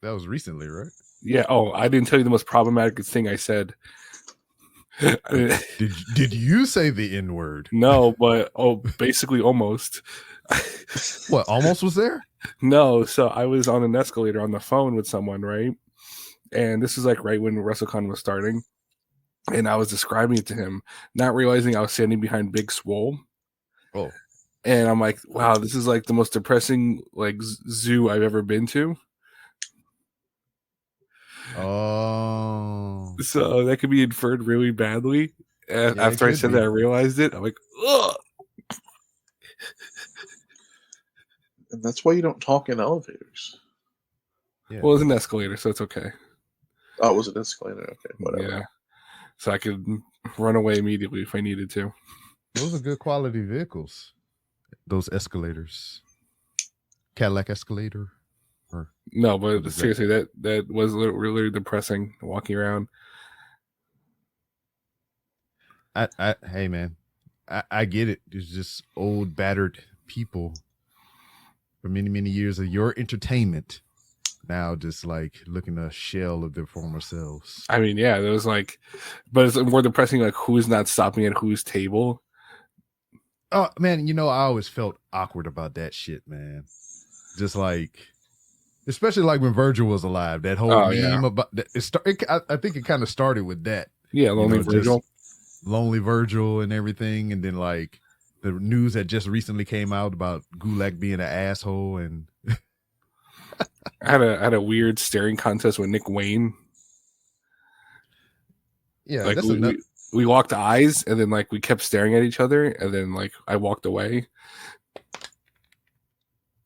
That was recently, right? Yeah. Oh, I didn't tell you the most problematic thing I said. Did you say the N-word? No, but basically almost. What? Almost was there? No. So I was on an escalator on the phone with someone, right? And this is like right when WrestleCon was starting. And I was describing it to him, not realizing I was standing behind Big Swole. Oh. And I'm like, wow, this is like the most depressing like zoo I've ever been to. Oh. So that could be inferred really badly. After I said that, I realized it. I'm like, ugh. And that's why you don't talk in elevators. Yeah. Well, it was an escalator, so it's okay. Oh, it was an escalator? Okay, whatever. Yeah. So I could run away immediately if I needed to. Those are good quality vehicles. Those escalators. Cadillac Escalator. No, but seriously, that was really depressing walking around. Hey man, I get it. There's just old battered people for many years of your entertainment. Now just like looking a shell of their former selves. I mean, yeah, there was like, but it's more depressing. Like, who's not stopping at whose table? Oh man, I always felt awkward about that shit, man. Just like, especially like when Virgil was alive, that whole meme about that. I think it kind of started with that. Yeah, Lonely Virgil and everything, and then like the news that just recently came out about Gulak being an asshole, and I had a weird staring contest with Nick Wayne. Yeah, like we locked eyes, and then like we kept staring at each other, and then like I walked away.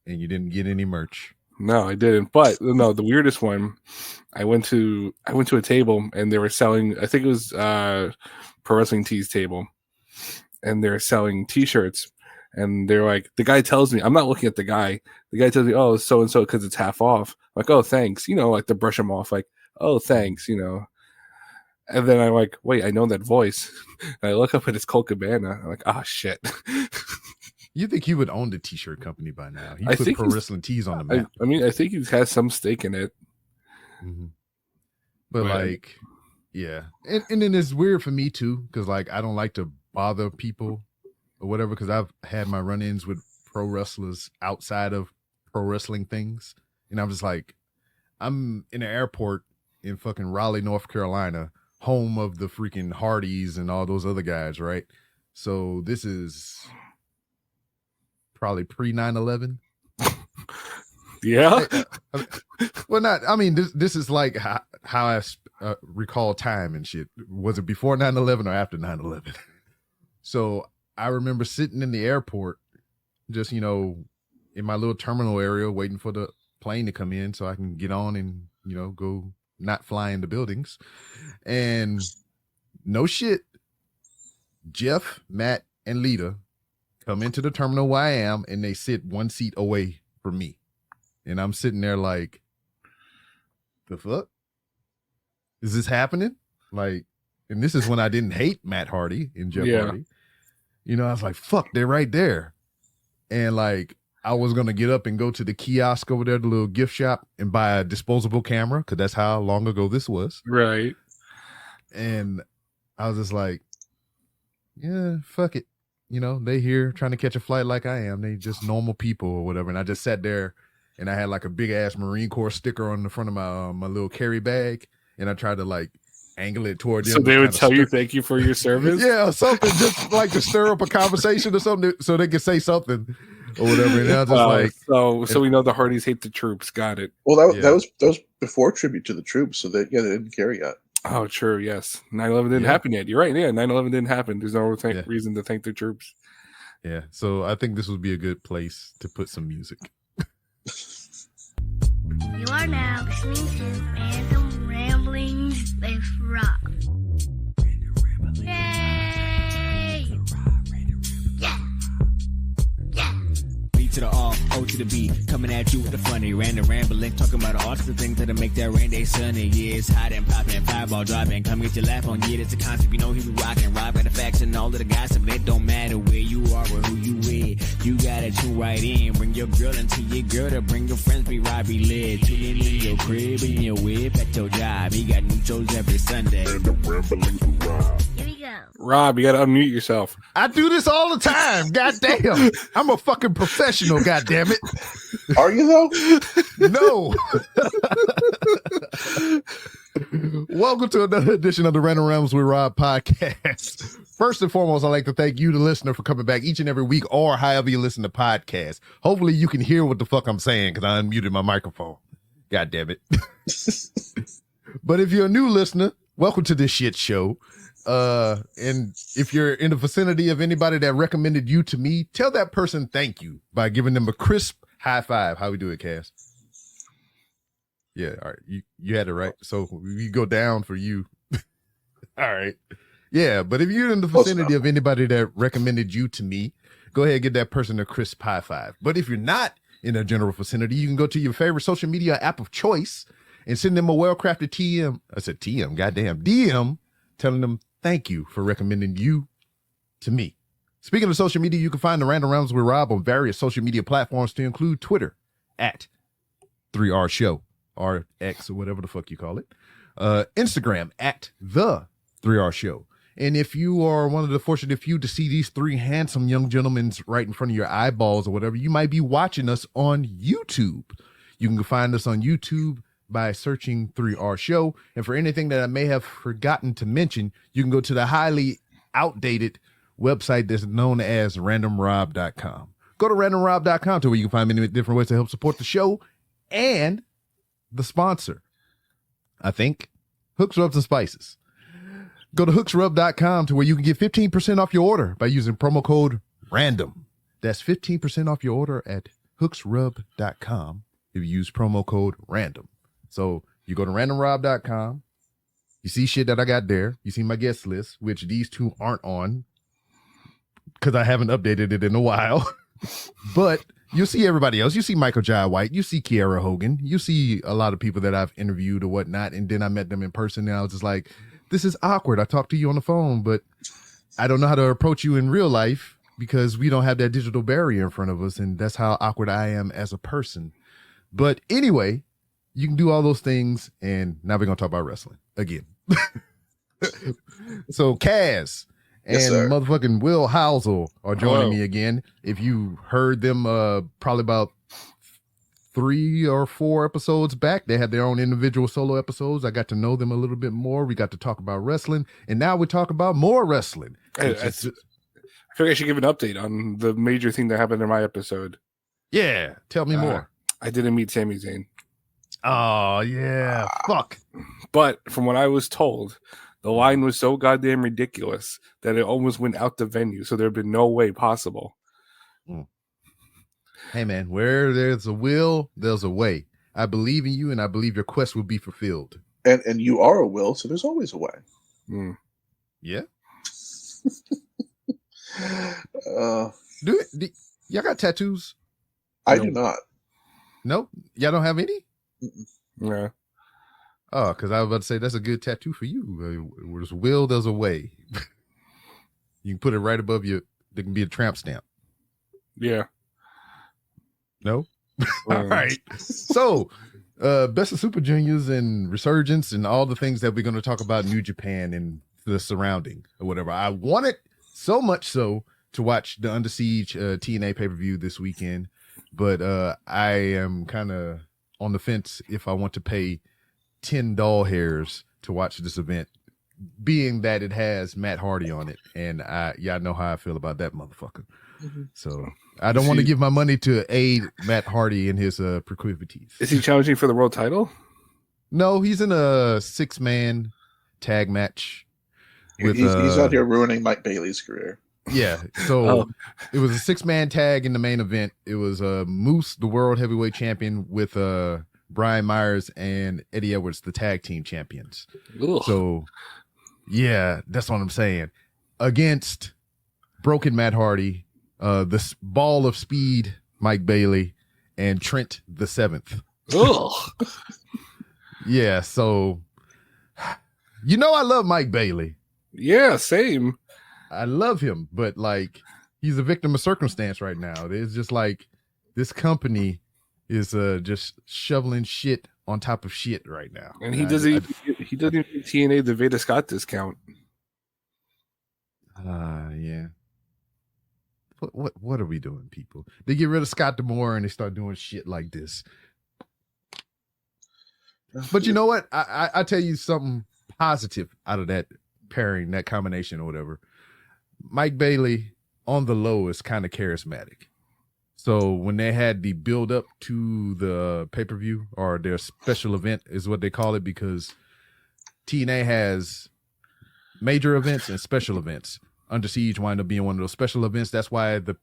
And you didn't get any merch. No, I didn't. But no, the weirdest one, I went to a table and they were selling, I think it was Pro Wrestling Tees table, and they're selling T-shirts. And they're like, the guy tells me, I'm not looking at the guy. The guy tells me, oh, so and so because it's half off. I'm like, oh, thanks. Like to brush him off. Like, oh, thanks. And then I'm like, wait, I know that voice. And I look up and it's Colt Cabana. I'm like, oh shit. You think he would own the T-shirt company by now? He put Pro Wrestling Tees on the map. I mean, I think he has some stake in it. Mm-hmm. But like, yeah. And then it's weird for me too, because like I don't like to bother people or whatever, because I've had my run-ins with pro wrestlers outside of pro wrestling things. And I'm just like, I'm in an airport in fucking Raleigh, North Carolina, home of the freaking Hardys and all those other guys, right? So this is probably pre 9/11. Yeah. Well, not. I mean, this is like how I recall time and shit. Was it before 9/11 or after 9/11? So I remember sitting in the airport, just in my little terminal area, waiting for the plane to come in so I can get on and go not fly into buildings. And no shit, Jeff, Matt, and Lita come into the terminal where I am, and they sit one seat away from me. And I'm sitting there like, the fuck? Is this happening? Like, and this is when I didn't hate Matt Hardy and Jeff Hardy. I was like, fuck, they're right there. And like, I was going to get up and go to the kiosk over there, the little gift shop, and buy a disposable camera, because that's how long ago this was. Right. And I was just like, yeah, fuck it. They here trying to catch a flight like I am. They just normal people or whatever. And I just sat there, and I had like a big ass Marine Corps sticker on the front of my little carry bag, and I tried to like angle it toward them. So they would tell you thank you for your service? Yeah, something, just like to stir up a conversation or something, so they could say something or whatever. And I was just like, so we know the Hardys hate the troops. Got it. Well, that was before tribute to the troops, so they didn't carry yet. Oh, true. Yes, 9/11 didn't happen yet. You're right. Yeah, 9/11 didn't happen. There's no reason to thank the troops. Yeah, so I think this would be a good place to put some music. You are now listening to Random Ramblings with Rob. Yay! Yeah! Yeah! B to the R, O to you to be. Coming at you with the funny, random rambling, talking about all the things that'll make that rain day sunny. Yeah, it's hot and popping, fireball dropping. Come get your laugh on, yeah, it's a concept. You know he be rocking, robbing the facts and all of the gossip. It don't matter where you are or who you with. You gotta tune right in. Bring your girl into your girl to bring your friends. Be Robbie led. Tuning in your crib, in your whip, at your job. He got new shows every Sunday. Here we go. Rob, you gotta unmute yourself. I do this all the time. God damn. I'm a fucking professional, god damn it. Are you though? No. Welcome to another edition of the Random Realms with Rob podcast. First and foremost, I'd like to thank you, the listener, for coming back each and every week or however you listen to podcasts. Hopefully you can hear what the fuck I'm saying because I unmuted my microphone. God damn it. But if you're a new listener, welcome to this shit show. And if you're in the vicinity of anybody that recommended you to me, tell that person thank you by giving them a crisp high five. How we do it, Cass? Yeah, all right. You had it right. So we go down for you. All right. Yeah, but if you're in the vicinity of anybody that recommended you to me, go ahead and give that person a crisp high five. But if you're not in a general vicinity, you can go to your favorite social media app of choice and send them a well-crafted TM. I said TM, goddamn DM, telling them thank you for recommending you to me. Speaking of social media, you can find the Random Rounds with Rob on various social media platforms to include Twitter at 3R Show, or X, or whatever the fuck you call it. Instagram at the 3R Show. And if you are one of the fortunate few to see these three handsome young gentlemen right in front of your eyeballs or whatever, you might be watching us on YouTube. You can find us on YouTube by searching 3R Show. And for anything that I may have forgotten to mention, you can go to the highly outdated website that's known as randomrob.com. Go to randomrob.com to where you can find many different ways to help support the show and the sponsor, I think, Hooks, Rubs, and Spices. Go to hooksrub.com to where you can get 15% off your order by using promo code RANDOM. That's 15% off your order at hooksrub.com if you use promo code RANDOM. So you go to randomrob.com, you see shit that I got there, you see my guest list, which these two aren't on because I haven't updated it in a while. But you'll see everybody else. You see Michael Jai White, you see Kiara Hogan, you see a lot of people that I've interviewed or whatnot, and then I met them in person and I was just like, this is awkward. I talked to you on the phone, but I don't know how to approach you in real life because we don't have that digital barrier in front of us, and that's how awkward I am as a person. But anyway, you can do all those things, and now we're going to talk about wrestling again. So Kaz and motherfucking Will Housell are joining me again. If you heard them probably about 3 or 4 episodes back, they had their own individual solo episodes. I got to know them a little bit more. We got to talk about wrestling, and now we talk about more wrestling. I feel like I should give an update on the major thing that happened in my episode. Yeah, tell me more. I didn't meet Sami Zayn. Oh, yeah, fuck. But from what I was told, the line was so goddamn ridiculous that it almost went out the venue, so there had been no way possible. Hey, man, where there's a will, there's a way. I believe in you, and I believe your quest will be fulfilled. And you are a will, so there's always a way. Yeah. Do y'all got tattoos? I do not. Nope. Y'all don't have any? Yeah. Oh, because I was about to say that's a good tattoo for you. There's a will, there's a way. You can put it right above you. There can be a tramp stamp. Yeah. No? All right. So, Best of Super Juniors and Resurgence and all the things that we're going to talk about in New Japan and the surrounding or whatever. I wanted so much so to watch the Under Siege TNA pay-per-view this weekend, but I am kind of on the fence if I want to pay 10 doll hairs to watch this event, being that it has Matt Hardy on it. And y'all know how I feel about that motherfucker. So I don't want to give my money to aid Matt Hardy in his proclivities. Is he challenging for the world title? No, he's in a 6-man tag match. With, he's out here ruining Mike Bailey's career. Yeah. So it was a 6-man tag in the main event. It was Moose, the world heavyweight champion, with Brian Myers and Eddie Edwards, the tag team champions. Ugh. So yeah, that's what I'm saying. Against broken Matt Hardy, this ball of speed Mike Bailey, and Trent the Seventh. Ugh. Yeah, so you know I love Mike Bailey. Yeah, same. I love him, but like he's a victim of circumstance right now. It's just like this company is just shoveling shit on top of shit right now. And he doesn't even give TNA the Veda Scott discount. Yeah. What are we doing, people? They get rid of Scott D'Amore and they start doing shit like this. But you know what? I tell you something positive out of that pairing, that combination or whatever. Mike Bailey on the low is kind of charismatic. So when they had the build up to the pay-per-view, or their special event is what they call it, because TNA has major events and special events. Under Siege wind up being one of those special events. That's why the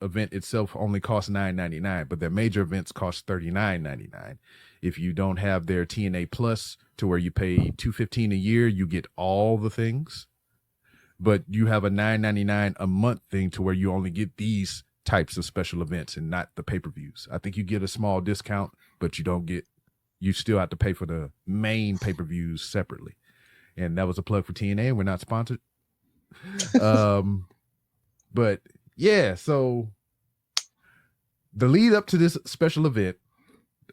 event itself only costs $9.99, but their major events cost $39.99. If you don't have their TNA Plus, to where you pay $215 a year, you get all the things. But you have a $9.99 a month thing to where you only get these types of special events and not the pay-per-views. I think you get a small discount, but you still have to pay for the main pay-per-views separately. And that was a plug for TNA. We're not sponsored. But yeah, so the lead up to this special event,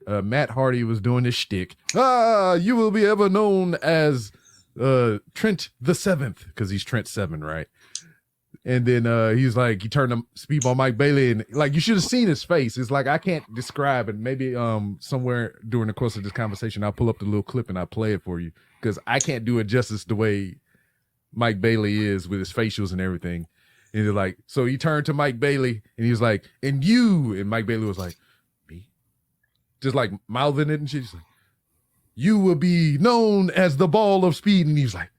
Matt Hardy was doing this shtick. You will be ever known as Trent the Seventh, because he's Trent 7, right? And then he's like, he turned the speed on Mike Bailey, and like you should have seen his face. It's like I can't describe it. Maybe somewhere during the course of this conversation, I'll pull up the little clip and I'll play it for you, because I can't do it justice the way Mike Bailey is with his facials and everything. And he's like, so he turned to Mike Bailey and he was like, and you, and Mike Bailey was like, me, just like mouthing it and shit. He's like, you will be known as the Ball of Speed. And he's like,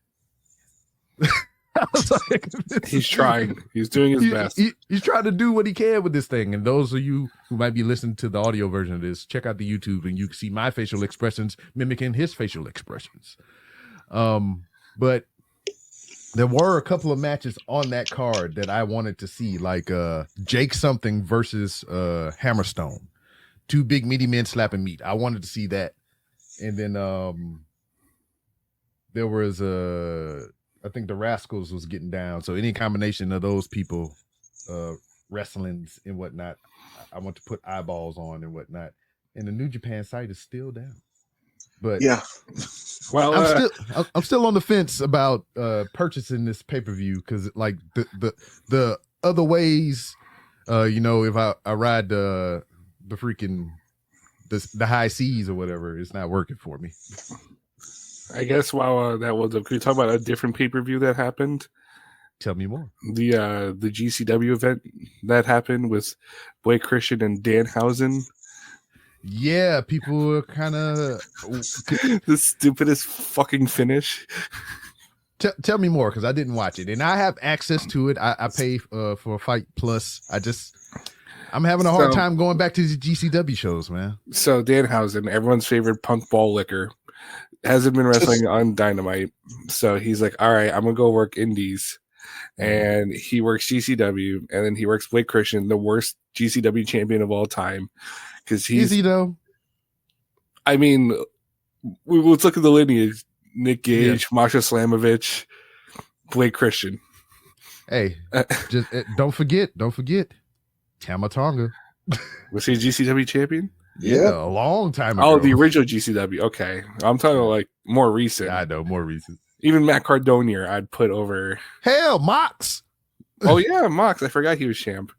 I was like, he's trying. He's doing his best. He's trying to do what he can with this thing. And those of you who might be listening to the audio version of this, check out the YouTube and you can see my facial expressions mimicking his facial expressions. But there were a couple of matches on that card that I wanted to see, like Jake something versus Hammerstone. Two big meaty men slapping meat. I wanted to see that. And then there was I think the Rascals was getting down. So any combination of those people, wrestlings and whatnot, I want to put eyeballs on and whatnot. And the New Japan site is still down. But Yeah. Well, I'm still on the fence about purchasing this pay-per-view, because like the other ways, if I ride the freaking the high seas or whatever, it's not working for me. I guess while that was up, could we talk about a different pay-per-view that happened? Tell me more. The GCW event that happened with Blake Christian and Danhausen. Yeah, people were kind of The stupidest fucking finish. Tell me more, because I didn't watch it, and I have access to it. I pay for Fight Plus. I'm having a hard time going back to the GCW shows, man. So Danhausen, everyone's favorite punk ball licker, hasn't been wrestling on Dynamite. So he's like, all right, I'm going to go work indies. And he works GCW, and then he works Blake Christian, the worst GCW champion of all time. Because he's, is he though? I mean, let's look at the lineage. Nick Gage, Masha Slamovich, Blake Christian. Hey, just don't forget Tama Tonga. Was he a GCW champion? Yeah, a long time ago. Oh, the original GCW. Okay. I'm talking like more recent. I know, more recent. Even Matt Cardona, I'd put over. Hell, Mox. Oh, yeah, Mox. I forgot he was champ.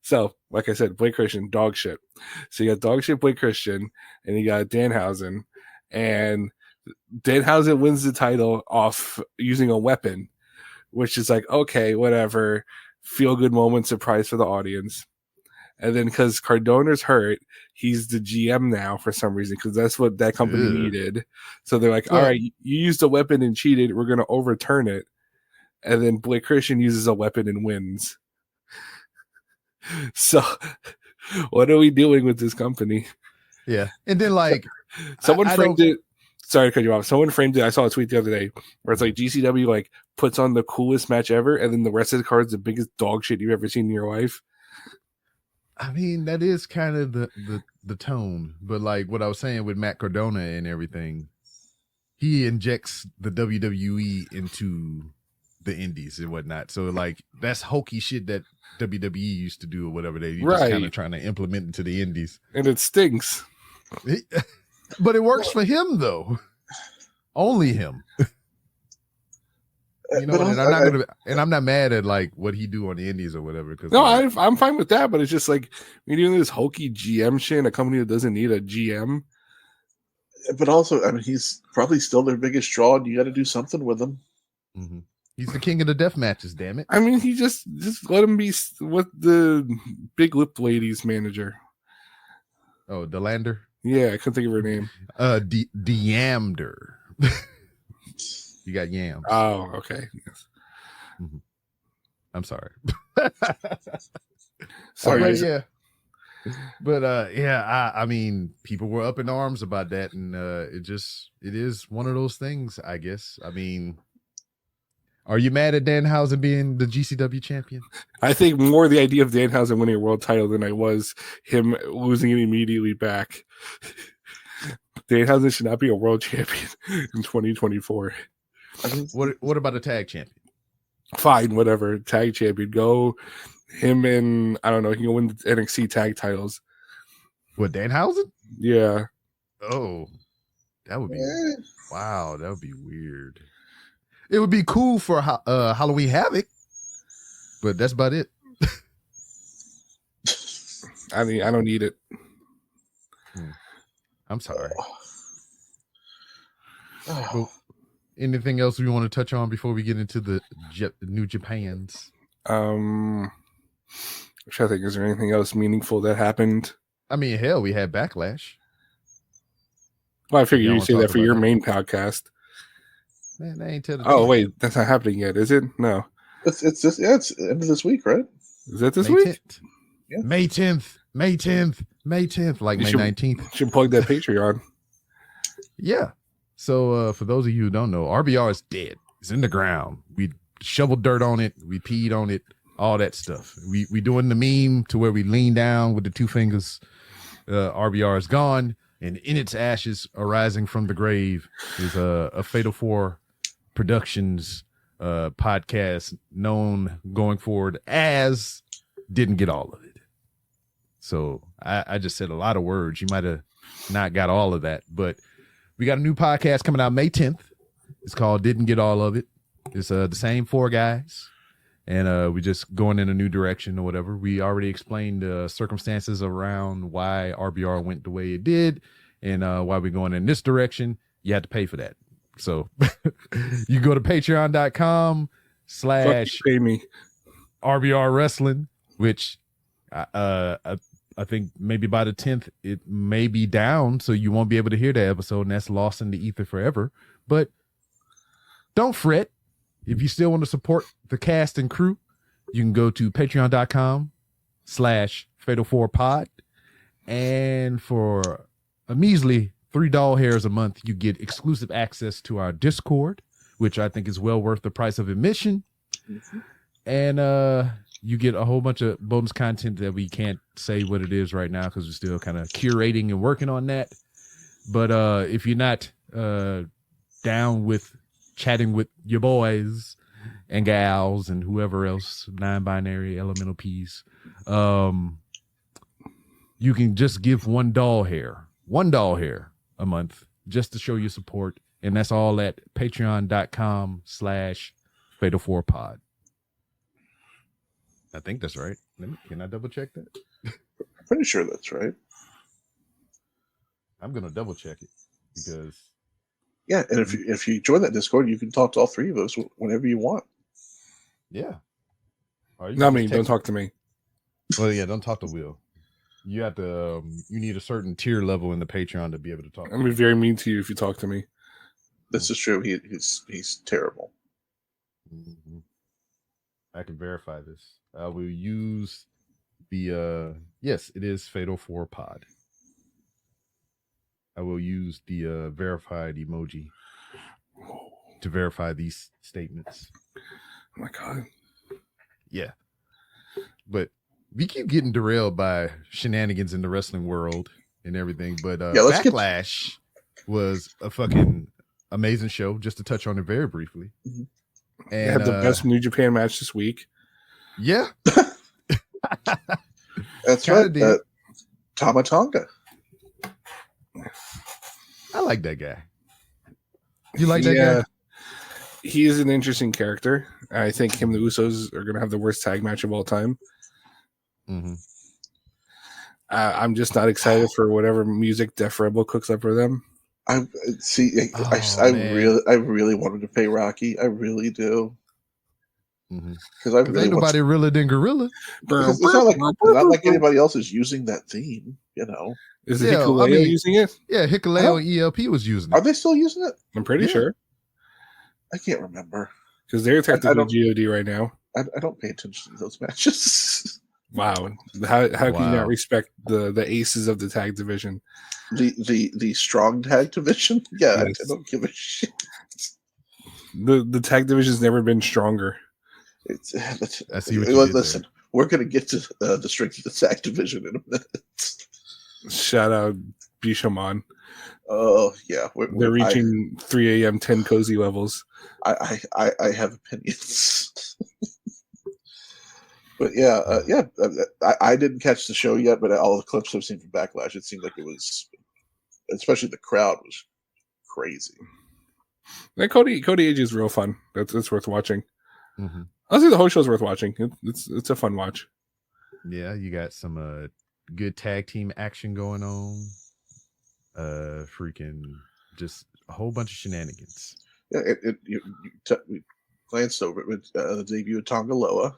So, like I said, Blake Christian, dog shit. So you got dog shit Blake Christian, and you got Danhausen. And Danhausen wins the title off using a weapon, which is like, okay, whatever. Feel good moment, surprise for the audience. And then because Cardona's hurt, he's the GM now for some reason, because that's what that company needed. So they're like, all right, you used a weapon and cheated. We're going to overturn it. And then Blake Christian uses a weapon and wins. So what are we doing with this company? Yeah. And then like someone framed it. Sorry to cut you off. Someone framed it. I saw a tweet the other day where it's like GCW like puts on the coolest match ever, and then the rest of the card's the biggest dog shit you've ever seen in your life. I mean, that is kind of the tone, but like what I was saying with Matt Cardona and everything, he injects the WWE into the indies and whatnot. So like that's hokey shit that WWE used to do or whatever. They just kind Right. of trying to implement into the indies. And it stinks. But it works for him though. Only him. You know, But and also, I'm not mad at like what he do on the indies or whatever. Because No, I'm fine with that, but it's just like when you're doing this hokey GM shit in a company that doesn't need a GM. but also, I mean, he's probably still their biggest draw, and you got to do something with him. Mhm. He's the king of the death matches. Damn it! I mean, he just let him be with the big lip lady's manager. Oh, Delander. Yeah, I couldn't think of her name. Deamder. You got yams. Oh, okay. Yes. I'm sorry. Sorry. But, yeah. But yeah, I mean, people were up in arms about that, and it is one of those things, I guess. I mean, are you mad at Danhausen being the GCW champion? I think more the idea of Danhausen winning a world title than I was him losing it immediately back. Danhausen should not be a world champion in 2024. What about a tag champion? Fine, whatever. Tag champion. Go him and I don't know, he can win the NXT tag titles. What, Danhausen? Yeah. Oh, that would be wow, that would be weird. It would be cool for Halloween Havoc, but that's about it. I mean, I don't need it. I'm sorry. Well, anything else we want to touch on before we get into the New Japans? I'm trying to think, is there anything else meaningful that happened? I mean, hell, we had Backlash. Well, I figure You you don't say talk that for about your that. main podcast. Man, they ain't tell the Oh, truth. wait, that's not happening yet, is it? No. It's the end of this week, right? Is that this May week? 10th. Yeah. May 10th. May 10th. May 10th. Like You May should- 19th. Should plug that Patreon. Yeah. So for those of you who don't know, RBR is dead. It's in the ground. We shoveled dirt on it. We peed on it. All that stuff. We doing the meme to where we lean down with the two fingers. RBR is gone, and in its ashes, arising from the grave, is a Fatal 4 Productions podcast known going forward as Didn't Get All of It. So I just said a lot of words. You might have not got all of that, but we got a new podcast coming out May 10th. It's called Didn't Get All of It. It's the same four guys, and we just going in a new direction or whatever. We already explained the circumstances around why RBR went the way it did, and why we're going in this direction. You have to pay for that. So you go to patreon.com/ Fuck you, pay me. RBR Wrestling, which I think maybe by the 10th it may be down, so you won't be able to hear that episode, and that's lost in the ether forever. But don't fret. If you still want to support the cast and crew, you can go to patreon.com/ Fatal4Pod. And for a measly $3 hairs a month, you get exclusive access to our Discord, which I think is well worth the price of admission. Mm-hmm. And you get a whole bunch of bonus content that we can't say what it is right now because we're still kind of curating and working on that. But if you're not down with chatting with your boys and gals and whoever else, non-binary elemental P's, you can just give $1 hair a month just to show your support. And that's all at patreon.com/ Fatal4Pod. I think that's right. Can I double check that? I'm pretty sure that's right. I'm going to double check it because Yeah, and if you join that Discord, you can talk to all three of us whenever you want. yeah. Or you Not can me. just Don't text- talk to me. Well, yeah, don't talk to Will. You have to. You need a certain tier level in the Patreon to be able to talk. I'm gonna be very mean to you if you talk to me. This is true. He's terrible. Mhm. I can verify this. I will use the. Yes, it is Fatal4Pod. I will use the verified emoji to verify these statements. Oh my god. Yeah, but we keep getting derailed by shenanigans in the wrestling world and everything, but let's get- Backlash was a fucking amazing show. Just to touch on it very briefly, They and had the best New Japan match this week. yeah, That's Kinda right. did. Tama Tonga. I like that guy. You like that guy? He is an interesting character. I think him and the Usos are going to have the worst tag match of all time. Mm-hmm. I'm just not excited for whatever music Def Rebel cooks up for them. I see. Man. I really wanted to pay Rocky. I really do. Because I Ain't really want. nobody realer than Gorilla. Because it's not like anybody else is using that theme. You know. Is it Yeah, Hikuleo I mean- using it? Yeah, Hikuleo and ELP was using Are it. they still using it? I'm pretty Yeah. sure. I can't remember. Because they're technically don't- GOD right now. I don't pay attention to those matches. Wow. How can you Wow. not respect the aces of the tag division? The strong tag division. Yeah, Yes. I don't give a shit. The tag division's never been stronger. It's, I see what you did listen, we're going to get to the strength of the tag division in a minute. Shout out Bishamon. Oh yeah, They're reaching 3 a.m. 10 cozy levels. I have opinions. But yeah, I didn't catch the show yet, but all the clips I've seen from Backlash, it seemed like it was, especially the crowd was crazy. And Cody Age is real fun. That's worth watching. Mm-hmm. Honestly, the whole show's worth watching. It's a fun watch. Yeah, you got some good tag team action going on. Freaking just a whole bunch of shenanigans. Yeah, we glanced over it with the debut of Tonga Loa.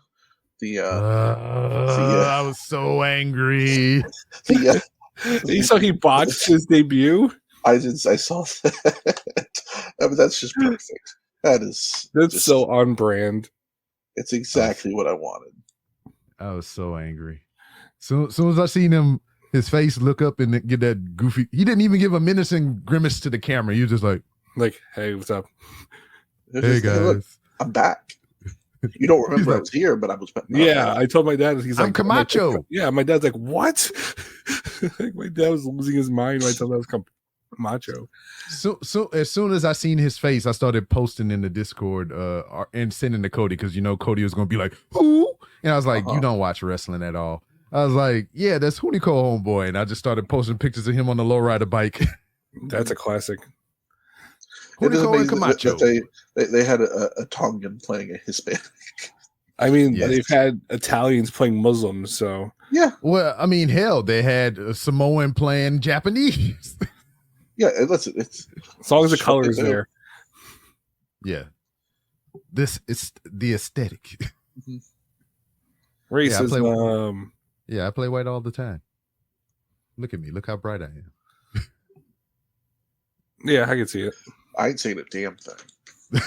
I was so angry. You saw he botched his debut. I saw that. I mean, that's just perfect. That's just, so on brand. It's exactly what I wanted. I was so angry. Soon as I seen him, his face look up and get that goofy. He didn't even give a menacing grimace to the camera. He was just like, hey, what's up? "Hey guys, look, I'm back. You don't remember I was here, but I was back. Yeah, I told my dad. He's I'm like, Camacho." Yeah, my dad's like, what? My dad was losing his mind when I told him I was Camacho. So as soon as I seen his face, I started posting in the Discord and sending to Cody because Cody was gonna be like, "Who?" And I was like, "You don't watch wrestling at all." I was like, "Yeah, that's Hunico homeboy," and I just started posting pictures of him on the lowrider bike. That's a classic. Hunico and Camacho. They had a Tongan playing a Hispanic. I mean, Yes. they've had Italians playing Muslims, so Yeah, Well, I mean, hell, they had a Samoan playing Japanese. yeah. Listen, it's as long as the Sure color is they do. there. Yeah, this is the aesthetic. Racism. Yeah, I play white all the time. Look at me. Look how bright I am. Yeah, I can see it. I ain't saying a damn thing.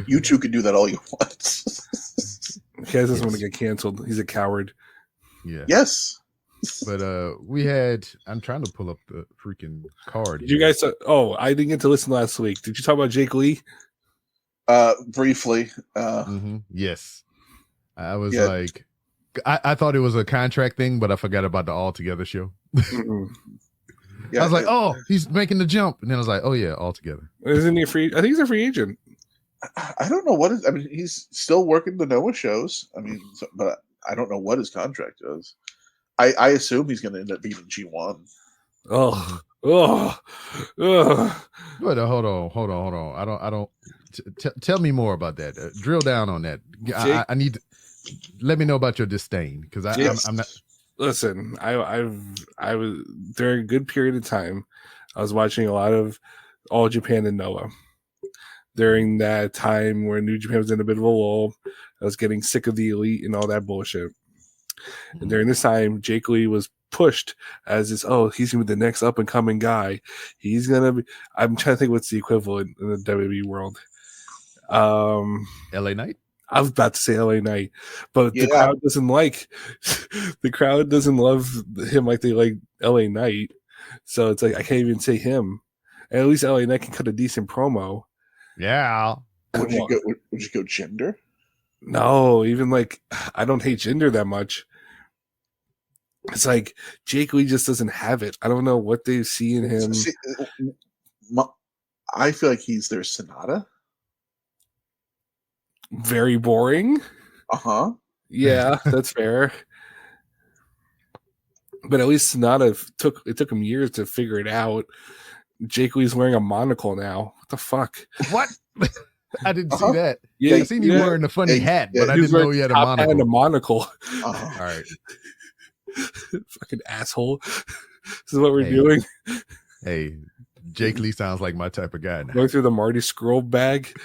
You two can do that all you want. He doesn't want to get canceled. He's a coward. Yeah. Yes. But I'm trying to pull up the freaking card. Did you guys? I didn't get to listen last week. Did you talk about Jake Lee? Briefly. Yes. I was Yeah. like, I thought it was a contract thing, but I forgot about the All Together show. Yeah, I was like, oh, he's making the jump. And then I was like, oh yeah, All Together. Isn't he a free? I think he's a free agent. I don't know what is. I mean, he's still working the Noah shows. I mean, but I don't know what his contract is. I assume he's going to end up being in G1. Oh. But hold on. I don't. Tell me more about that. Drill down on that. I need to let me know about your disdain because I'm not. Listen, I was during a good period of time. I was watching a lot of All Japan and Noah. During that time where New Japan was in a bit of a lull, I was getting sick of the Elite and all that bullshit. And during this time, Jake Lee was pushed as this, he's gonna be the next up and coming guy. He's gonna be. I'm trying to think what's the equivalent in the WWE world. LA Knight. I was about to say LA Knight, but Yeah. the crowd doesn't like. The crowd doesn't love him like they like LA Knight. So it's like I can't even say him. And at least LA Knight can cut a decent promo. Yeah. Would you go gender? No, even like I don't hate Jinder that much. It's like Jake Lee just doesn't have it. I don't know what they see in him. See, I feel like he's their Sonata. Very boring. Uh-huh. Yeah, that's fair. But at least Sonata took him years to figure it out. Jake Lee's wearing a monocle now. What the fuck? What? I didn't Uh-huh. see that. Yeah, I seen you wearing a funny hat, but I He was didn't know wearing he had a top hat monocle. and a monocle. Uh-huh. All right. Fucking asshole. This is what we're Hey. doing. Hey, Jake Lee sounds like my type of guy now. Going through the Marty Scroll bag.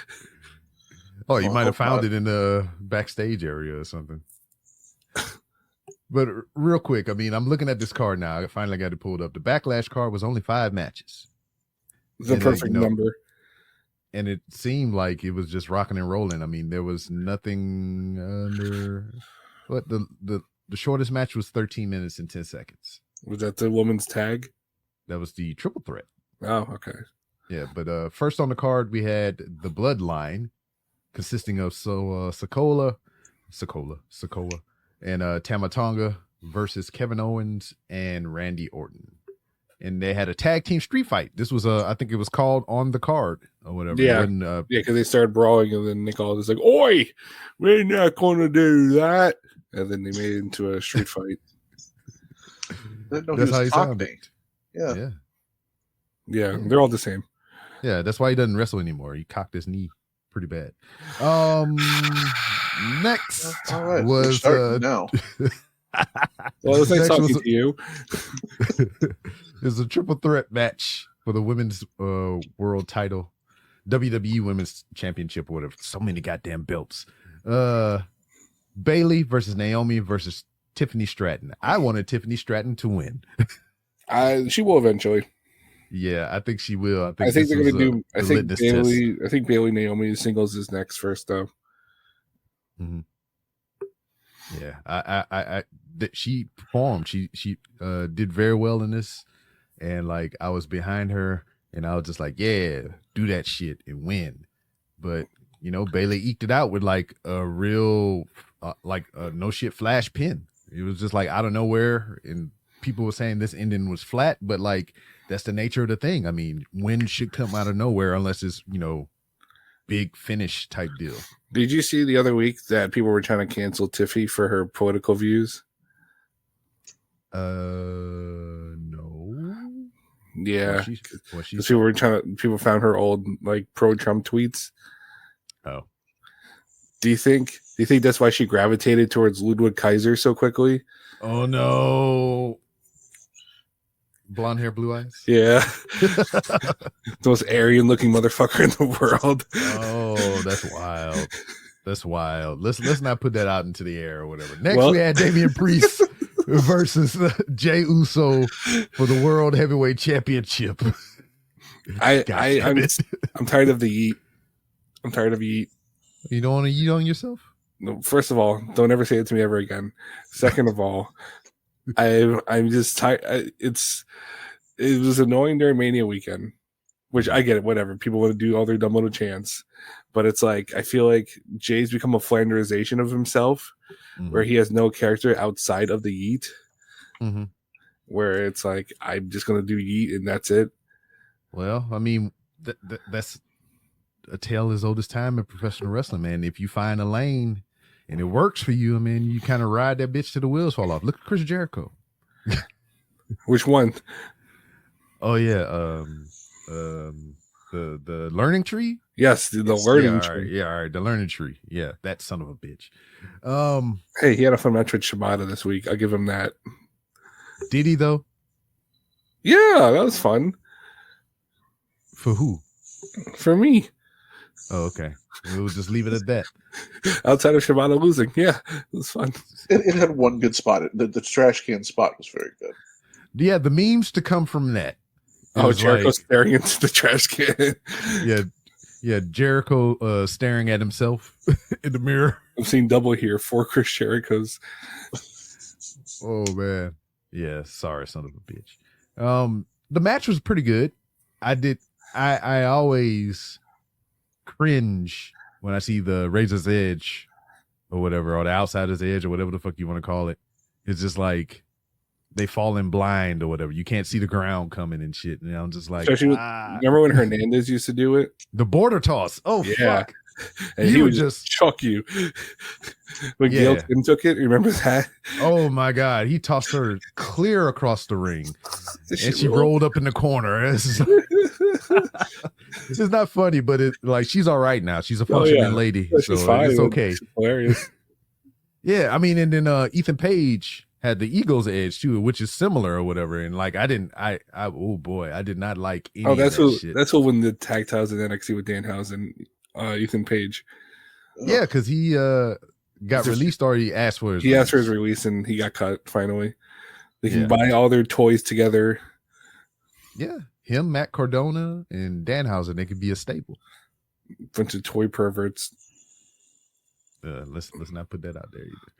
Oh, you might have found God. it in the backstage area or something. But real quick, I mean, I'm looking at this card now. I finally got it pulled up. The Backlash card was only 5 matches. The And, perfect number. And it seemed like it was just rocking and rolling. I mean, there was nothing under what the shortest match was 13 minutes and 10 seconds. Was that the woman's tag? That was the triple threat. Oh, okay. Yeah, but first on the card we had the Bloodline, consisting of Sokola, and Tamatonga versus Kevin Owens and Randy Orton. And they had a tag team street fight. This was I think it was called On the Card or whatever. Yeah. When, Yeah, because they started brawling, and then Nick Aldis like, "Oi, we're not gonna do that." And then they made it into a street fight. Didn't know That's he how was he Cockney. sounded. Yeah. Yeah. Yeah, they're all the same. Yeah, that's why he doesn't wrestle anymore. He cocked his knee pretty bad. Next All right. was now. Well, it was nice Next talking was- to you. It's a triple threat match for the women's world title, WWE Women's Championship, or whatever. So many goddamn belts. Bailey versus Naomi versus Tiffany Stratton. I wanted Tiffany Stratton to win. She will eventually. Yeah, I think she will. I think this they're going was, to do. I the think litmus test. Bailey. I think Bailey Naomi singles is next first though. Mhm. Yeah, she performed. She did very well in this, and like I was behind her, and I was just like, yeah, do that shit and win. But you know, Bailey eked it out with like a real, no shit flash pin. It was just like out of nowhere, and people were saying this ending was flat, but like that's the nature of the thing. I mean, wins should come out of nowhere unless it's big finish type deal. Did you see the other week that people were trying to cancel Tiffy for her political views? No. Yeah, What she because people found her old like pro-Trump tweets. Oh. Do you think that's why she gravitated towards Ludwig Kaiser so quickly? Oh no. Blonde hair, blue eyes. Yeah. The most Aryan looking motherfucker in the world. Oh, that's wild. That's wild. Let's not put that out into the air or whatever. Next, Well- we had Damian Priest versus Jey Uso for the World Heavyweight Championship. I'm damn it. tired of the yeet. I'm tired of yeet. You don't want to eat on yourself? No, first of all, don't ever say it to me ever again. Second of all, I'm just tired. It was annoying during Mania weekend, which I get it. Whatever, people want to do all their dumb little chants, but it's like I feel like Jay's become a Flanderization of himself, where he has no character outside of the yeet. Mm-hmm. Where it's like I'm just gonna do yeet and that's it. Well, I mean, that's a tale as old as time in professional wrestling, man. If you find a lane and it works for you, I mean, you kind of ride that bitch till the wheels fall off. Look at Chris Jericho. Which one? Oh yeah, the learning tree. Yes, the learning Yeah, tree. all right, the learning tree. Yeah, that son of a bitch. Hey, he had a fun match with Shibata this week. I'll give him that. Did he though? Yeah, that was fun For who? for me. Oh, okay. We'll just leave it at that. Outside of Shibata losing, yeah, it was fun. It had one good spot. The trash can spot was very good. Yeah, the memes to come from that. It Oh, was Jericho like- staring into the trash can. yeah, Jericho staring at himself in the mirror. I'm seeing double here for Chris Jericho's. Oh man. Yeah, sorry, son of a bitch. The match was pretty good. I always cringe when I see the Razor's Edge or whatever, or the outsider's edge or whatever the fuck you want to call it. It's just like they fall in blind or whatever. You can't see the ground coming and shit. And I'm just like, Especially with, remember when Hernandez used to do it? the border toss. Oh, Yeah. fuck. And He he would would just- just chuck you. When Yeah. Gail Kim took it, remember that? Oh my God. He tossed her clear across the ring and she rolled up in the corner. It's, it's not funny, but it like she's all right now. She's a functioning yeah. lady. Yeah, So she's fine. it's okay. It's hilarious. Yeah, I mean, and then Ethan Page had the Eagles edge too, which is similar or whatever. And like I oh boy, I did not like any Oh, of that's that what shit. that's what won the tag titles in NXT with Danhausen, Ethan Page. Yeah, because he got released or he asked for his He asked for his release. release and he got cut finally. They Yeah. can buy all their toys together. Yeah, him, Matt Cardona, and Danhausen, they could be a staple. Bunch of toy perverts. Let's not put that out there either.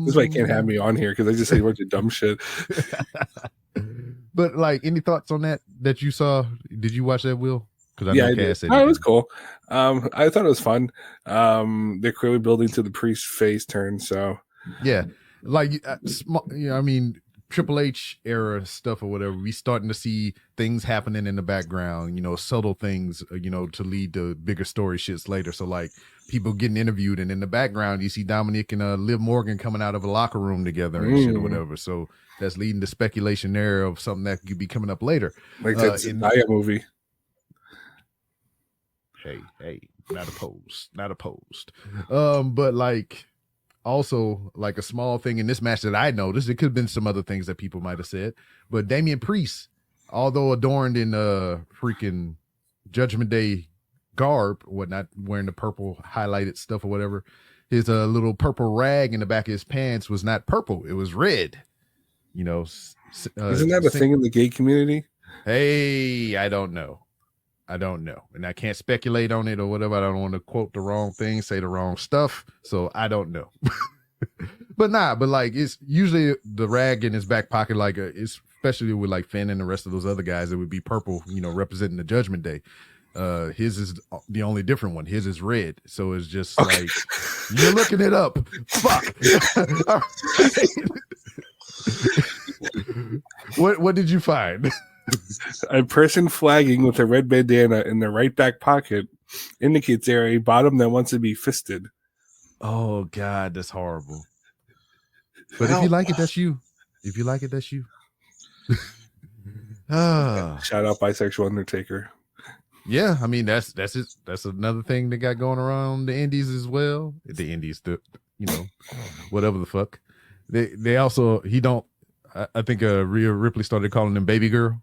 This is why you can't have me on here because I just say a bunch of dumb shit. But like, any thoughts on that you saw? Did you watch that, Will? Because Yeah, I Cass did. said Oh, he it was did. cool. I thought it was fun. They're clearly building to the priest face turn. So Yeah, like I mean, Triple H era stuff or whatever. We starting to see things happening in the background. Subtle things. To lead to bigger story shits later. So like people getting interviewed, and in the background you see Dominic and Liv Morgan coming out of a locker room together and shit or whatever. So that's leading to speculation there of something that could be coming up later. like that Zendaya movie. Hey, not opposed. But like also like a small thing in this match that I noticed, it could have been some other things that people might have said, but Damian Priest, although adorned in freaking Judgment Day garb, whatnot, wearing the purple highlighted stuff or whatever, his little purple rag in the back of his pants was not purple, it was red. Isn't that a thing in the gay community? Hey, I don't know. And I can't speculate on it or whatever. I don't want to quote the wrong thing, say the wrong stuff. So I don't know. but like it's usually the rag in his back pocket, like especially with like Finn and the rest of those other guys, it would be purple, representing the Judgment Day. His is the only different one. His is red. So it's just like, you're looking it up. Fuck. All right. What did you find? A person flagging with a red bandana in the right back pocket indicates they're a bottom that wants to be fisted. Oh God, that's horrible. But if you like it, that's you. If you like it, that's you. Shout out bisexual Undertaker. Yeah, I mean that's it. That's another thing that got going around the Indies as well. The Indies, whatever the fuck. They also I think Rhea Ripley started calling them baby girl.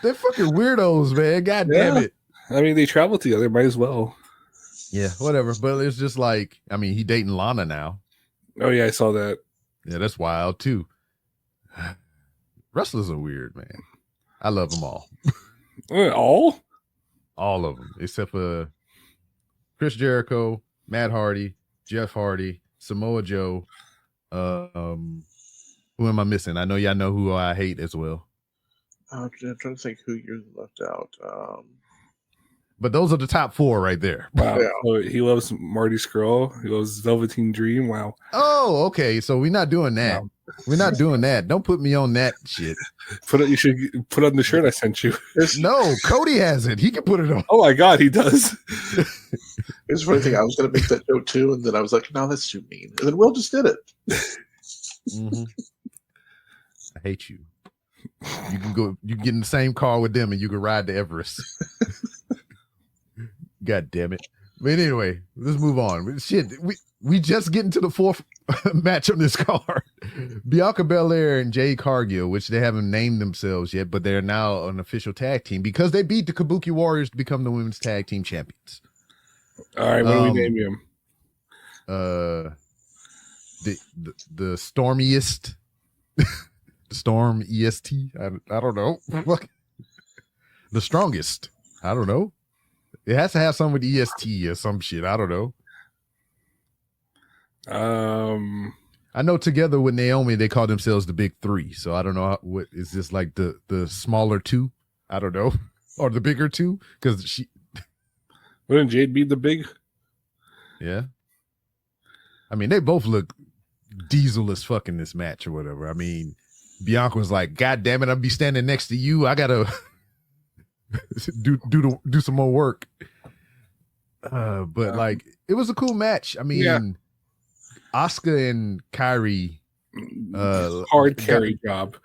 They're fucking weirdos, man. God damn it. I mean, they travel together. Might as well. Yeah, whatever. But it's just like, I mean, he dating Lana now. Oh yeah, I saw that. Yeah, that's wild too. Wrestlers are weird, man. I love them all. All All of them, except for Chris Jericho, Matt Hardy, Jeff Hardy, Samoa Joe. Who am I missing? I know y'all know who I hate as well. I'm trying to think who you left out. But those are the top four right there. wow. Yeah. So he loves Marty Scurll. He loves Velveteen Dream. Wow. Oh, okay. So we're not doing that. We're not doing that. Don't put me on that shit. You should put on the shirt I sent you. No, Cody has it. He can put it on. Oh my God, he does. It's a funny thing. I was going to make that joke too, and then I was like, no, that's too mean. And then Will just did it. Mhm. I hate you. You can get in the same car with them and you can ride to Everest. God damn it. But anyway, let's move on. Shit, we just getting to the fourth match on this card. Bianca Belair and Jade Cargill, which they haven't named themselves yet, but they're now an official tag team because they beat the Kabuki Warriors to become the women's tag team champions. All right, what do we name him? The stormiest, storm EST. I don't know. Fuck. The strongest. I don't know. It has to have something with EST or some shit. I don't know. I know together with Naomi, they call themselves the Big Three. So I don't know what is this like the smaller two? I don't know, or the bigger two because Wouldn't Jade be the big? Yeah. I mean, they both look diesel as fuck in this match or whatever. I mean, Bianca was like, God damn it, I'll be standing next to you. I gotta do some more work. But like, it was a cool match. I mean, Asuka and Kyrie, hard carry job.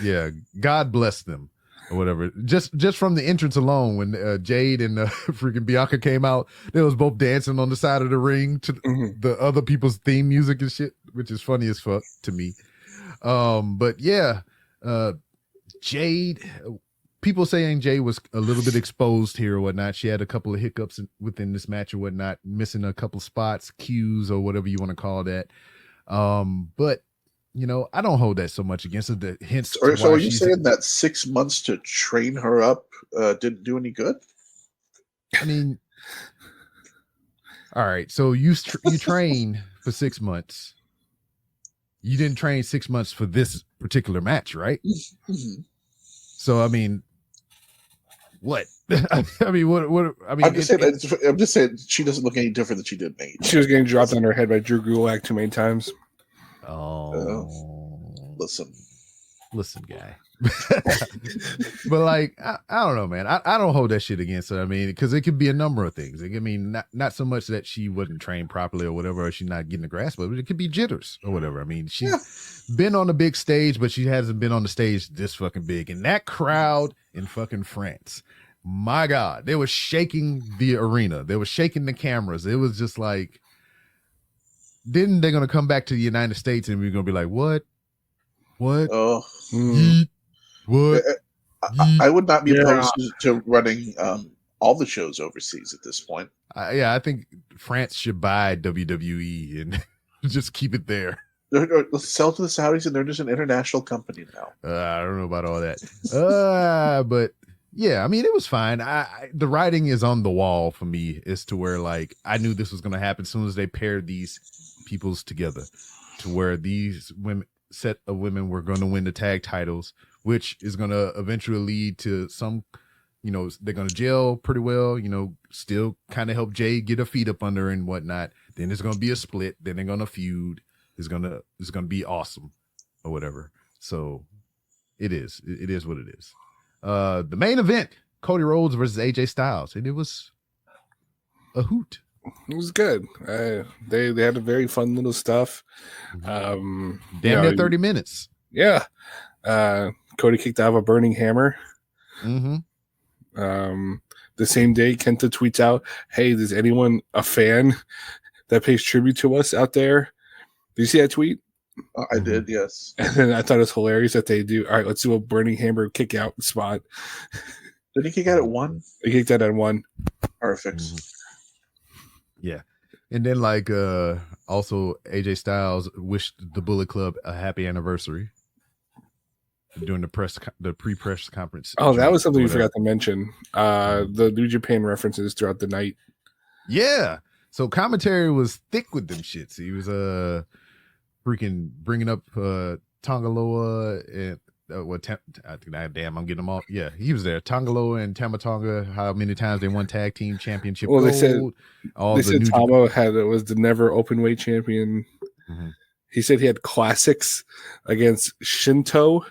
Yeah, God bless them or whatever. Just from the entrance alone, when Jade and freaking Bianca came out, they was both dancing on the side of the ring to the other people's theme music and shit, which is funny as fuck to me. But yeah, Jade, people saying Jade was a little bit exposed here or whatnot. She had a couple of hiccups within this match or whatnot, missing a couple spots, cues or whatever you want to call that. But you know, I don't hold that so much against it. The hints. So are you saying that 6 months to train her up didn't do any good? I mean, all right. So you train for 6 months. You didn't train 6 months for this particular match, right? Mm-hmm. So I mean, what? I mean, what? I mean, I'm just saying she doesn't look any different than she did in AEW. She was getting dropped on her head by Drew Gulak too many times. Listen, guy. But like, I don't know, man. I don't hold that shit against her. I mean, because it could be a number of things. I mean, not so much that she wasn't trained properly or whatever, or she's not getting the grasp of it. It could be jitters or whatever. I mean, she's been on the big stage, but she hasn't been on the stage this fucking big. And that crowd in fucking France, my God, they were shaking the arena. They were shaking the cameras. It was just like, then they're gonna come back to the United States and we're gonna be like, what? Oh, what? I would not be opposed to running all the shows overseas at this point. I think France should buy WWE and just keep it there. Let's sell to the Saudis, and they're just an international company now. I don't know about all that, but yeah, I mean, it was fine. The writing is on the wall for me as to where like I knew this was gonna happen as soon as they paired these peoples together, to where these set of women were going to win the tag titles, which is going to eventually lead to some, you know, they're going to gel pretty well, you know, still kind of help Jade get her feet up under her and whatnot. Then there's going to be a split. Then they're going to feud. It's going to be awesome or whatever. So it is what it is. The main event, Cody Rhodes versus AJ Styles. And it was a hoot. It was good. They had a very fun little stuff. Damn near 30 minutes. Yeah. Cody kicked out of a burning hammer. Mm-hmm. The same day, Kenta tweets out, "Hey, is anyone a fan that pays tribute to us out there?" Did you see that tweet? I did, yes. And then I thought it was hilarious that they do. All right, let's do a burning hammer kick out spot. Did he kick out at 1? He kicked out at 1. Perfect. Mm-hmm. Yeah. And then like also AJ Styles wished the Bullet Club a happy anniversary during the pre-press conference. Oh, that was something we forgot to mention. The New Japan references throughout the night. Yeah. So commentary was thick with them shits. He was freaking bringing up Tongaloa and damn, I'm getting them all. Yeah, he was there. Tongaloa and Tamatonga, how many times they won tag team championship gold. They said Tama was the never open weight champion. Mm-hmm. He said he had classics against Shinto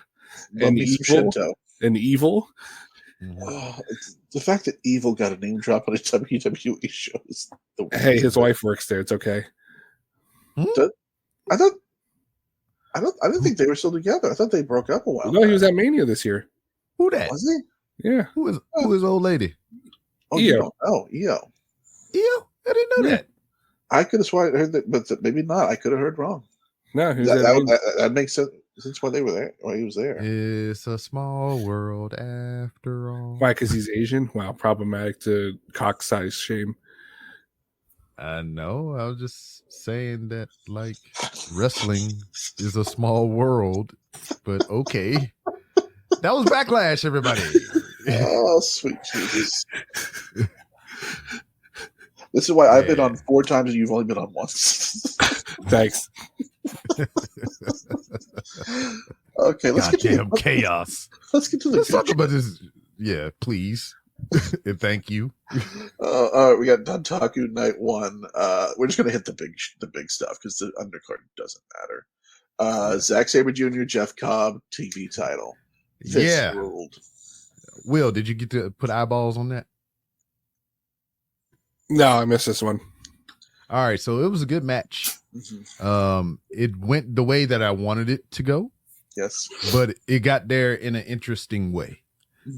and Evil. Mm-hmm. Oh, the fact that Evil got a name drop on a WWE show is the worst. Hey, his wife works there. It's okay. I didn't think they were still together. I thought they broke up a while No, back. he was at Mania this year. Who that? Was he? Yeah. Who is old lady? Oh, Io. you don't know. Io. Io? I didn't know that. I could have sworn I heard that, but maybe not. I could have heard wrong. No, he was That makes sense since when they were there. When he was there. It's a small world after all. Why? Because he's Asian? Wow, problematic to cock size shame. No, I was just saying that like wrestling is a small world, but okay. That was Backlash, everybody. Oh, sweet Jesus. This is why I've been on 4 times and you've only been on once. Thanks. Okay, let's get to chaos. Let's get to the Let's talk about this. Yeah, please. Thank you. All right, we got Dantaku night 1. We're just gonna hit the big stuff because the undercard doesn't matter. Zack Sabre Jr., Jeff Cobb, TV title. Fitz Yeah. ruled. Will, did you get to put eyeballs on that? No, I missed this one. All right, so it was a good match. It went the way that I wanted it to go, Yes. but it got there in an interesting way.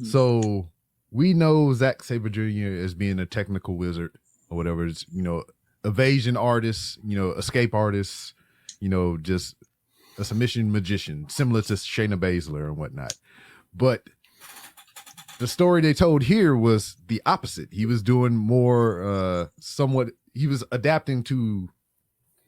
So we know Zack Sabre Jr. as being a technical wizard or whatever. It's, evasion artist, escape artist, just a submission magician, similar to Shayna Baszler and whatnot. But the story they told here was the opposite. He was doing more he was adapting to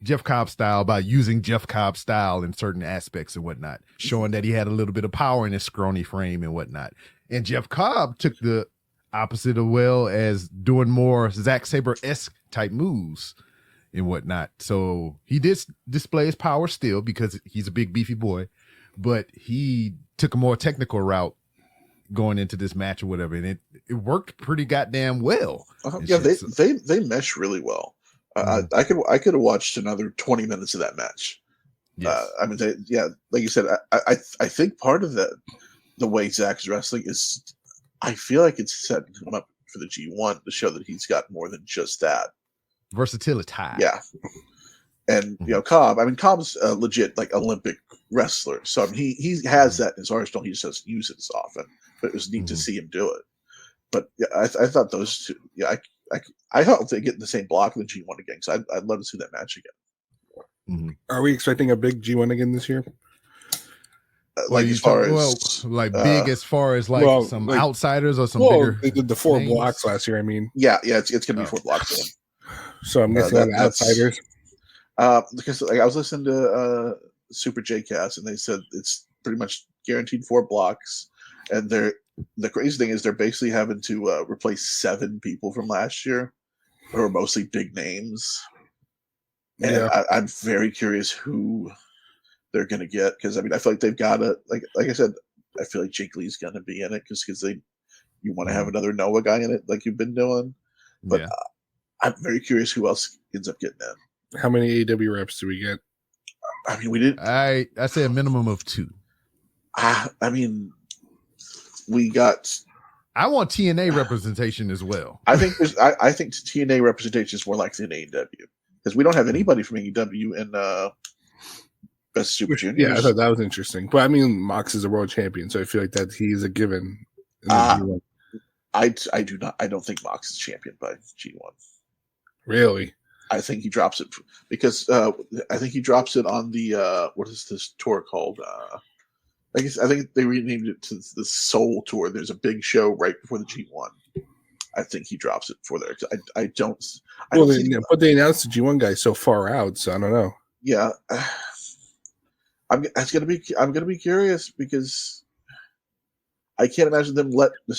Jeff Cobb style by using Jeff Cobb style in certain aspects and whatnot, showing that he had a little bit of power in his scrawny frame and whatnot. And Jeff Cobb took the opposite as doing more Zack Sabre-esque type moves and whatnot. So he did display his power still because he's a big beefy boy, but he took a more technical route going into this match or whatever, and it worked pretty goddamn well. Yeah, they mesh really well. I could have watched another 20 minutes of that match. Yes. Like you said, I think part of the way Zach's wrestling is, I feel like it's setting him up for the G1 to show that he's got more than just that versatility. Yeah, and Cobb's a legit like Olympic wrestler, so he has that in his arsenal. He just doesn't use it as often. But it was neat to see him do it. But yeah, I thought those two. Yeah, I hope they get in the same block in the G1 again. So I'd love to see that match again. Are we expecting a big G1 again this year? Big as far as some outsiders or some bigger. They did the 4 blocks last year. I mean, yeah, it's gonna be 4 blocks. Then. So I'm guessing the outsiders. Because I was listening to Super J-Cast, and they said it's pretty much guaranteed 4 blocks. And the crazy thing is they're basically having to replace 7 people from last year who are mostly big names. And I'm very curious who they're going to get, because I feel like they've got to, like I said, I feel like Jake Lee's going to be in it because you want to have another Noah guy in it like you've been doing. But I'm very curious who else ends up getting in. How many AEW reps do we get? We didn't. I say a minimum of 2. We got. I want TNA representation as well. I think TNA representation is more likely than AEW, because we don't have anybody from AEW in Best Super Juniors. Yeah, I thought that was interesting. But Mox is a world champion, so I feel like that he's a given. I do not. I don't think Mox is champion by G1. Really? I think he drops it because I think he drops it on the what is this tour called? I think they renamed it to the Soul Tour. There's a big show right before the G1. I think he drops it for there. But they announced the G1 guy so far out, so I don't know. Yeah, I'm gonna be curious because I can't imagine them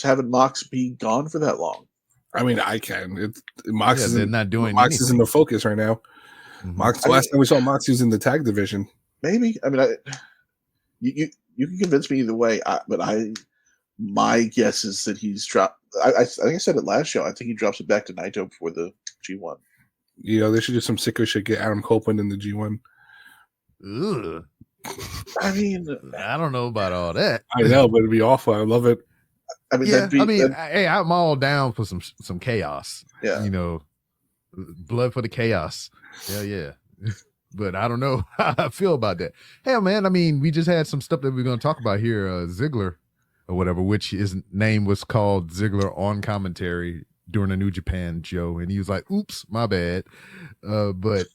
having Mox be gone for that long. I can. Mox is not doing. Mox anything. is in the focus right now. Mox. Last time we saw Mox, he was in the tag division. Maybe. You can convince me either way, but my guess is that he's dropped. I think I said it last show. I think he drops it back to Naito before the G1. They should do some sicko shit. Get Adam Copeland in the G1. Ugh. I don't know about all that. I know, but it'd be awful. I love it. Hey, I'm all down for some chaos. Yeah, blood for the chaos. Yeah. But I don't know how I feel about that. Hell, man, we just had some stuff that we're going to talk about here. Ziggler or whatever, which his name was called Ziggler on commentary during a New Japan show. And he was like, oops, my bad. But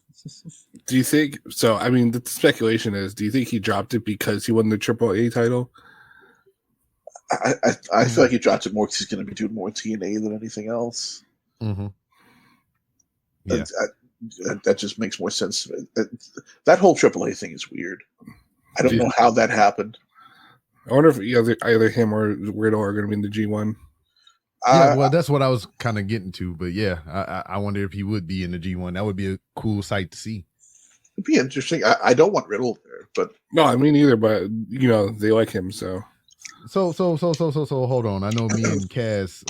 do you think so? The speculation is, do you think he dropped it because he won the AAA title? I feel like he dropped it more because he's going to be doing more TNA than anything else. Mm-hmm. Yeah. That just makes more sense. That whole AAA thing is weird. I don't know how that happened. I wonder if either him or Riddle are going to be in the G1. Well, that's what I was kind of getting to. But yeah, I wonder if he would be in the G1. That would be a cool sight to see. It'd be interesting. I don't want Riddle there, but no, I mean either. But they like him, so. So hold on. I know me and Kaz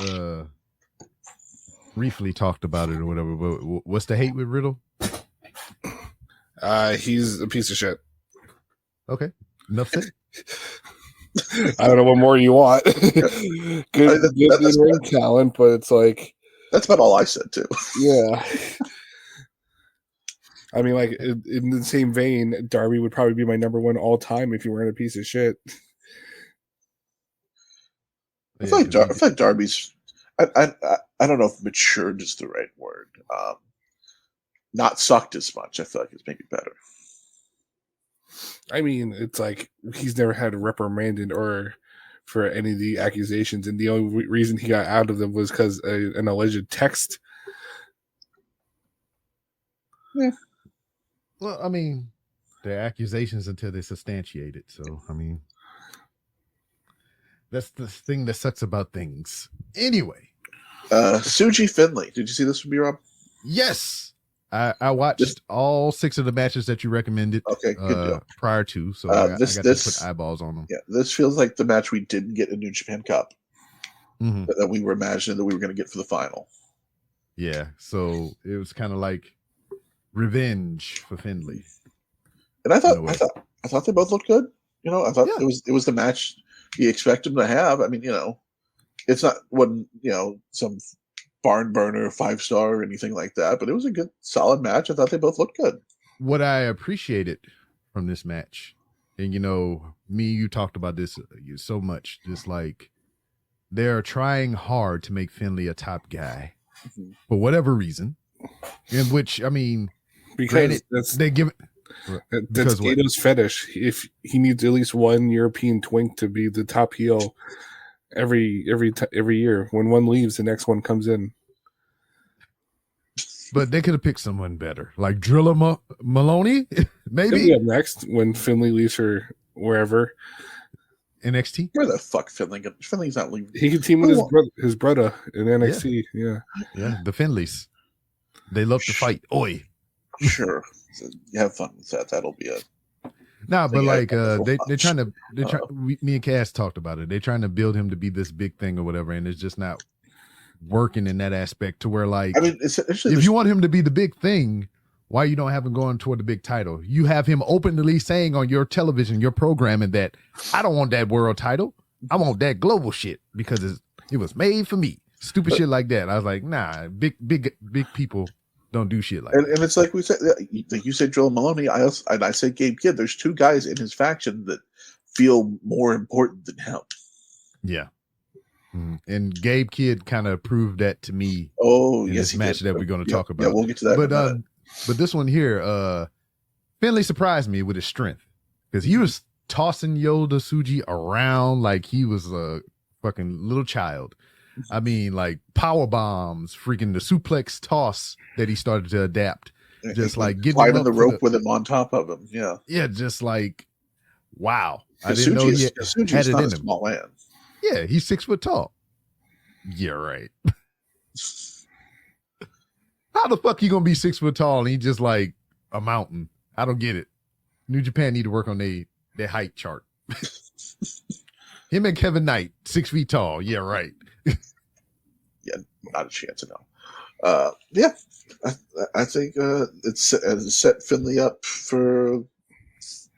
briefly talked about it or whatever. But what's the hate with Riddle? He's a piece of shit. Okay, enough said. I don't know what more you want. good ring talent, but it's like that's about all I said too. Yeah. I mean, like in the same vein, Darby would probably be my number one all time if you weren't a piece of shit. I feel like Darby's. I don't know if matured is the right word. Not sucked as much. I feel like it's maybe better. I mean, it's like he's never had reprimanded or for any of the accusations, and the only reason he got out of them was because an alleged text. Yeah. Well, I mean, they're accusations until they're substantiated. So, I mean, that's the thing that sucks about things. Anyway. Suji Finley. Did you see this from me, Rob? Yes. I watched all 6 of the matches that you recommended. Okay, good deal. Prior to, so I got to put eyeballs on them. Yeah, this feels like the match we didn't get in New Japan Cup that we were imagining that we were going to get for the final. Yeah, so it was kind of like revenge for Finley. And I thought they both looked good. You know, I thought it was the match you expect them to have. I mean, you know, it's not some barn burner 5-star or anything like that, but it was a good solid match. I thought they both looked good. What I appreciated from this match, and you talked about this so much, just like they're trying hard to make Finley a top guy for whatever reason, in which, I mean, because they give it that's Gato's fetish. If he needs at least one European twink to be the top heel every year, when one leaves, the next one comes in. But they could have picked someone better, like Drilla Maloney, maybe. He'll be up next when Finley leaves her wherever. NXT. Where the fuck Finley's not leaving. He can team with his brother in NXT. Yeah, the Finleys. They love to fight. Oi. Sure, so you have fun with that. That'll be it. No, but like they're trying to. Me and Cass talked about it. They're trying to build him to be this big thing or whatever, and it's just not working in that aspect. To where, like, I mean, if you want him to be the big thing, why you don't have him going toward the big title? You have him openly saying on your television, your programming, that I don't want that world title. I want that global shit because it was made for me. Stupid shit like that. I was like, nah, big people don't do shit like that. And it's like we said, like you said, Joel Maloney. I say Gabe Kidd. There's 2 guys in his faction that feel more important than him. Yeah. And Gabe Kidd kind of proved that to me. Oh, in yes, this match that we're going to talk about. Yeah, we'll get to that. But this one here, Finley surprised me with his strength because he was tossing Yoda Tsuji around like he was a fucking little child. I mean, like power bombs, freaking the suplex toss that he started to adapt. Just like getting climbing the rope with him on top of him. Yeah. Yeah, just like, wow. I didn't know he had it in him. Small man. Yeah, he's 6 foot tall. Yeah, right. How the fuck you gonna be 6 foot tall and he just like a mountain? I don't get it. New Japan need to work on their height chart. Him and Kevin Knight, 6 feet tall. Yeah, right. Yeah, not a chance in hell. Yeah, I think it's set Finley up for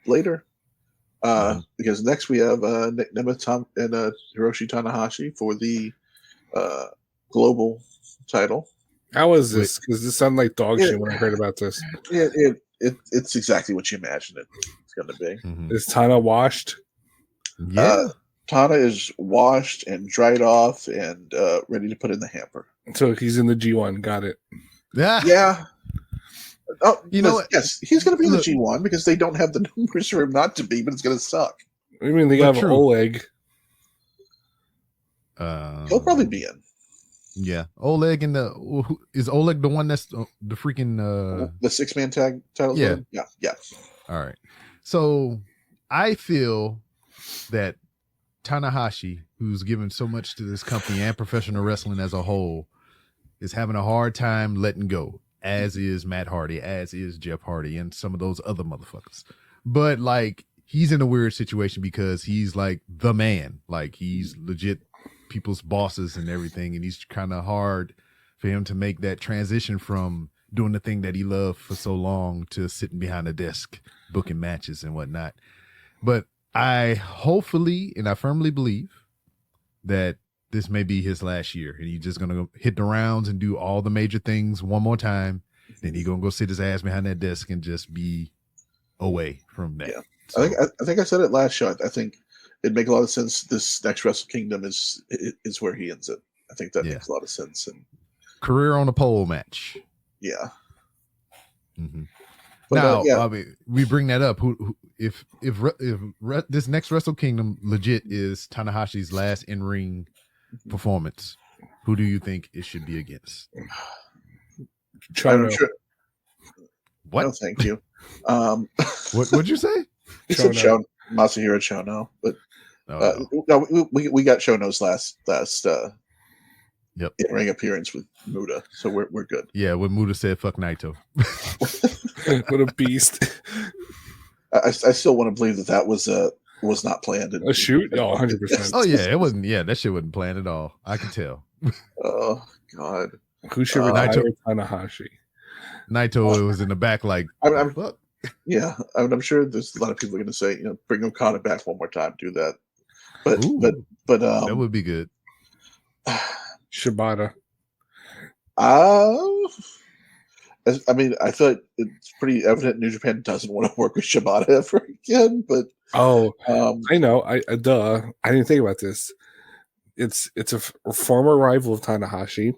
later. Because next we have Nick Nemeth and Hiroshi Tanahashi for the global title. How was this? Because this sounded like dog shit when I heard about this. It's exactly what you imagined it's going to be. Is Tana washed? Yeah. Tana is washed and dried off and ready to put in the hamper. So he's in the G1. Got it. Yeah. Oh, you know what? Yes, he's going to be in the G1 because they don't have the numbers for him not to be, but it's going to suck. I mean, they have Oleg. He'll probably be in. Yeah, Oleg is Oleg the one that's the freaking the 6-man tag title? Yeah. All right. So I feel that Tanahashi, who's given so much to this company and professional wrestling as a whole, is having a hard time letting go. As is Matt Hardy, as is Jeff Hardy, and some of those other motherfuckers. But like, he's in a weird situation because he's like the man, like he's legit people's bosses and everything, and he's kind of hard for him to make that transition from doing the thing that he loved for so long to sitting behind a desk, booking matches and whatnot. But I hopefully, and I firmly believe that this may be his last year and he's just going to hit the rounds and do all the major things one more time. Then he's going to go sit his ass behind that desk and just be away from that. Yeah. So, I think I said it last show. I think it'd make a lot of sense. This next Wrestle Kingdom is where he ends it. I think that makes a lot of sense. And career on a pole match. yeah. Mm-hmm. But, now, I mean, we bring that up. Who if this next Wrestle Kingdom legit is Tanahashi's last in ring performance, who do you think it should be against? Chono. What? No, thank you. What'd you say? He said Masahiro Chono, but no, we got Chono's last in ring appearance with Muda, so we're good. Yeah, when Muda said "fuck Naito," what a beast! I still want to believe that was not planned. A shoot? Oh, 100%. Oh yeah, it wasn't. Yeah, that shit wasn't planned at all. I can tell. Oh God, who should retire Tanahashi? Naito was in the back, like fuck. Yeah, I'm sure there's a lot of people are going to say, bring Okada back one more time, do that. But that would be good. Shibata. I mean, I feel like it's pretty evident New Japan doesn't want to work with Shibata ever again. But I know. I didn't think about this. It's a former rival of Tanahashi.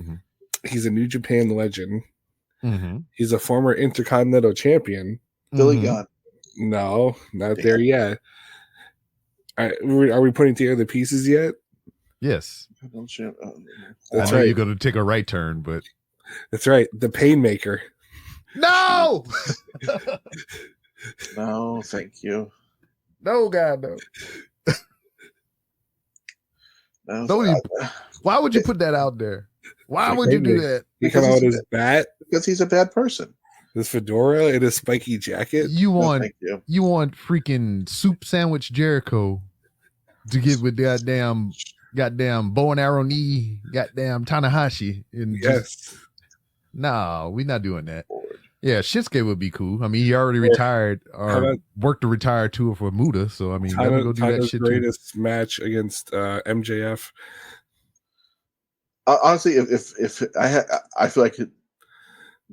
Mm-hmm. He's a New Japan legend. Mm-hmm. He's a former Intercontinental champion. Billy Gunn. No, not there yet. Are we putting together the pieces yet? Yes. That's I know you're going to take a right turn, but that's right. The Painmaker. No. No, thank you. No, God, no. No, why would you put that out there? Why would you do that? He come out with his bat because he's a bad person. His fedora and his spiky jacket. You want freaking soup sandwich Jericho to get with goddamn bow and arrow knee, goddamn Tanahashi. And no, we're not doing that. Yeah, Shinsuke would be cool. I mean, he already retired or worked a retire tour for Muda, so I mean, let me go do that shit greatest too. Match against MJF. Honestly, if I feel like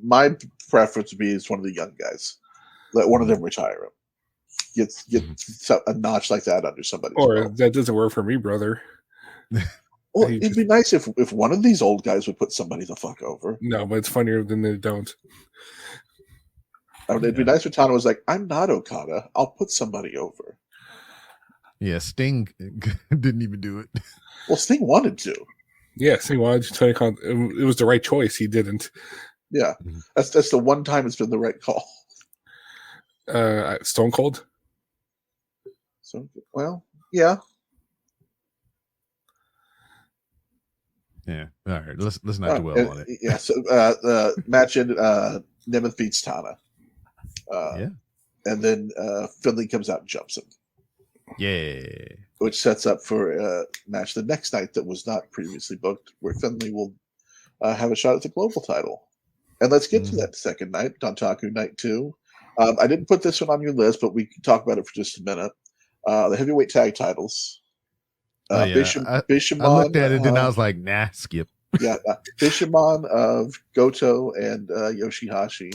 my preference would be it's one of the young guys. Let one of them retire him. Get a notch like that under somebody. Or that doesn't work for me, brother. Well, it'd be nice if one of these old guys would put somebody the fuck over. No, but it's funnier than they don't. I mean, it'd be nice if Tana was like, "I'm not Okada. I'll put somebody over." Yeah, Sting didn't even do it. Well, Sting wanted to. Yeah, Sting wanted to. It was the right choice. He didn't. Yeah, that's the one time it's been the right call. Stone Cold. So, well, yeah. Yeah. All right. Let's not dwell on it. Yeah. So the match ended. Nemeth beats Tana. And then Finley comes out and jumps him. Yeah. Which sets up for a match the next night that was not previously booked, where Finley will have a shot at the global title. And let's get to that second night, Dontaku Night 2. I didn't put this one on your list, but we can talk about it for just a minute. The heavyweight tag titles. Bishamon, I looked at it and I was like, nah, skip. Yeah, Bishamon of Goto and Yoshihashi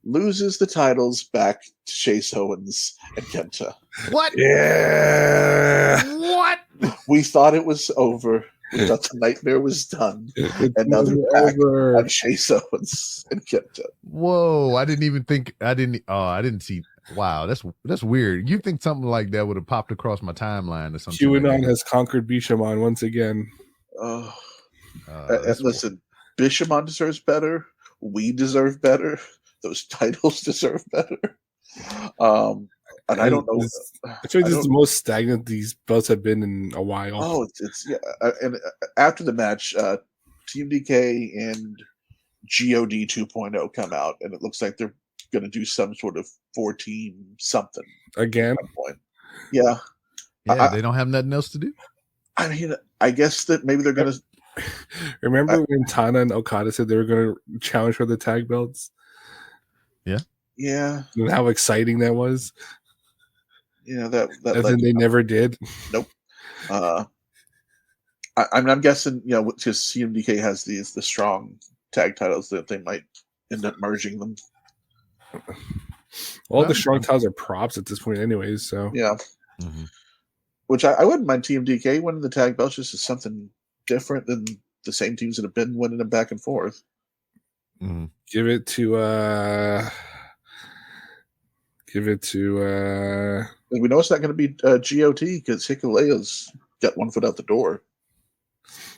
loses the titles back to Chase Owens and Kenta. What? Yeah. What? We thought it was over. We thought the nightmare was done. And now they're back on Chase Owens and Kenta. Whoa, I didn't see. Wow, that's weird. You think something like that would have popped across my timeline or something? QAnon has conquered Bishamon once again. And listen, Bishamon deserves better. We deserve better. Those titles deserve better. And I don't know. I feel like this is the most stagnant these belts have been in a while. Oh, it's and after the match, Team DK and God 2.0 come out, and it looks like they're going to do some sort of 4-team something again. At one point. Yeah. They don't have nothing else to do. I mean, I guess that maybe they're going to Remember when Tana and Okada said they were going to challenge for the tag belts? Yeah, And how exciting that was. that As led in they never did. Nope. I'm guessing, because CMDK has the strong tag titles, that they might end up merging them. All the strong titles are props at this point, anyways. So Yeah. Mhm. Which I wouldn't mind TMDK winning the tag belts, just as something different than the same teams that have been winning them back and forth. Mhm. give it to And we know it's not going to be GOT because Hikulea's got one foot out the door.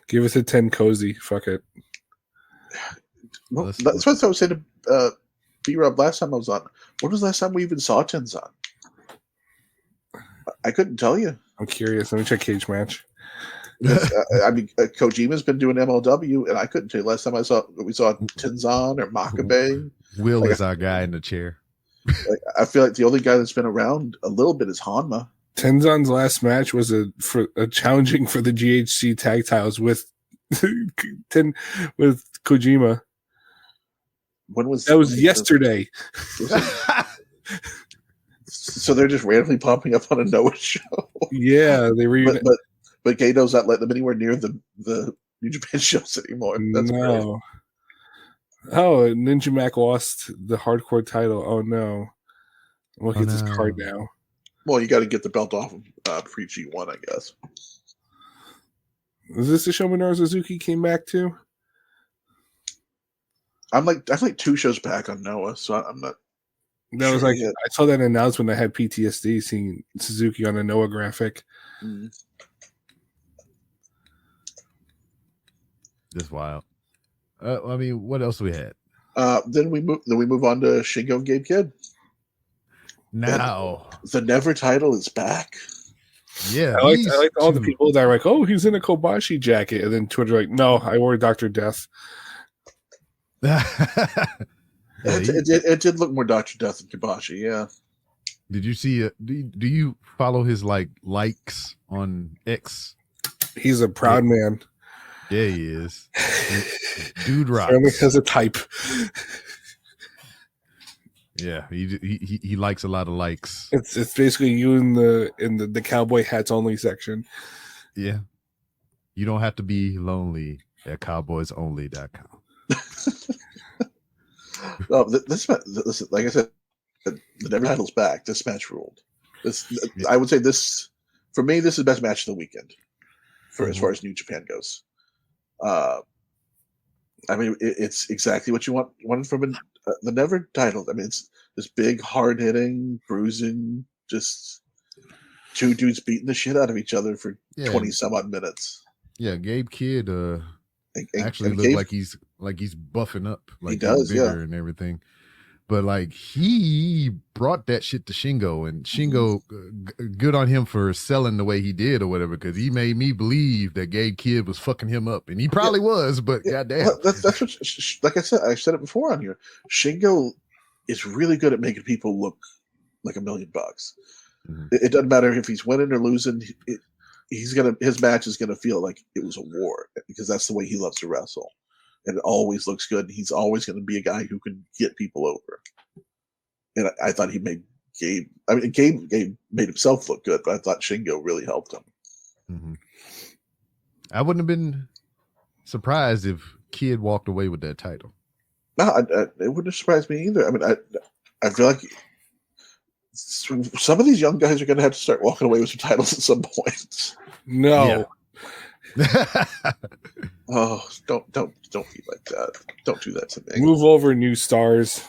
give it to Ten Cozy. Fuck it. Well, that's what I was saying to B-Rob last time I was on. When was the last time we even saw Tenzan? I couldn't tell you. I'm curious. Let me check Cage Match. Kojima's been doing MLW, and I couldn't tell you last time we saw Tenzan or Makabe. Will is our guy in the chair. I feel like the only guy that's been around a little bit is Hanma. Tenzan's last match was a challenging for the GHC tag titles with Kojima. When was that? Was yesterday. So they're just randomly popping up on a Noah show. Yeah, they were. But Gato's not letting them anywhere near the New Japan shows anymore. That's great. Oh, Ninja Mac lost the hardcore title. Oh no! Look at this card now. Well, you got to get the belt off pre G1, I guess. Is this the show Minoru Suzuki came back to? I'm like 2 shows back on Noah, so I'm not. That was like, I saw that announcement. I had PTSD seeing Suzuki on a Noah graphic. Mm. That's wild. I mean, what else we had? Then we move on to Shingo and Gabe Kidd. Now and the Never title is back. Yeah, I like all the people that are like, "Oh, he's in a Kobashi jacket," and then Twitter like, "No, I wore Dr. Death." It did look more Dr. Death than Kobashi. Yeah. Did you see? Do you follow his likes on X? He's a proud man. Yeah, he is. Dude rocks. Family has a type. Yeah, he likes a lot of likes. It's basically you in the cowboy hats only section. Yeah, you don't have to be lonely at cowboysonly.com. This like I said, the Never title's back. This match ruled. I would say this for me. This is the best match of the weekend for as far as New Japan goes. I mean, it's exactly what you wanted from the Never title. I mean, it's this big, hard hitting, bruising, just 2 dudes beating the shit out of each other for 20 some odd minutes. Yeah, Gabe Kidd actually looks like he's buffing up, like he does, bigger and everything. But like he brought that shit to Shingo, and Shingo, good on him for selling the way he did or whatever, because he made me believe that Gabe Kidd was fucking him up, and he probably was. But goddamn, that's what. Like I said it before on here. Shingo is really good at making people look like $1 million. Mm-hmm. It doesn't matter if he's winning or losing. His match is gonna feel like it was a war, because that's the way he loves to wrestle. And it always looks good. He's always going to be a guy who can get people over. And I thought he made Gabe. I mean, Gabe made himself look good, but I thought Shingo really helped him. Mm-hmm. I wouldn't have been surprised if Kidd walked away with that title. No, it wouldn't have surprised me either. I mean, I feel like some of these young guys are going to have to start walking away with some titles at some point. No. Yeah. Oh, don't be like that. Don't do that to me. Move over, new stars.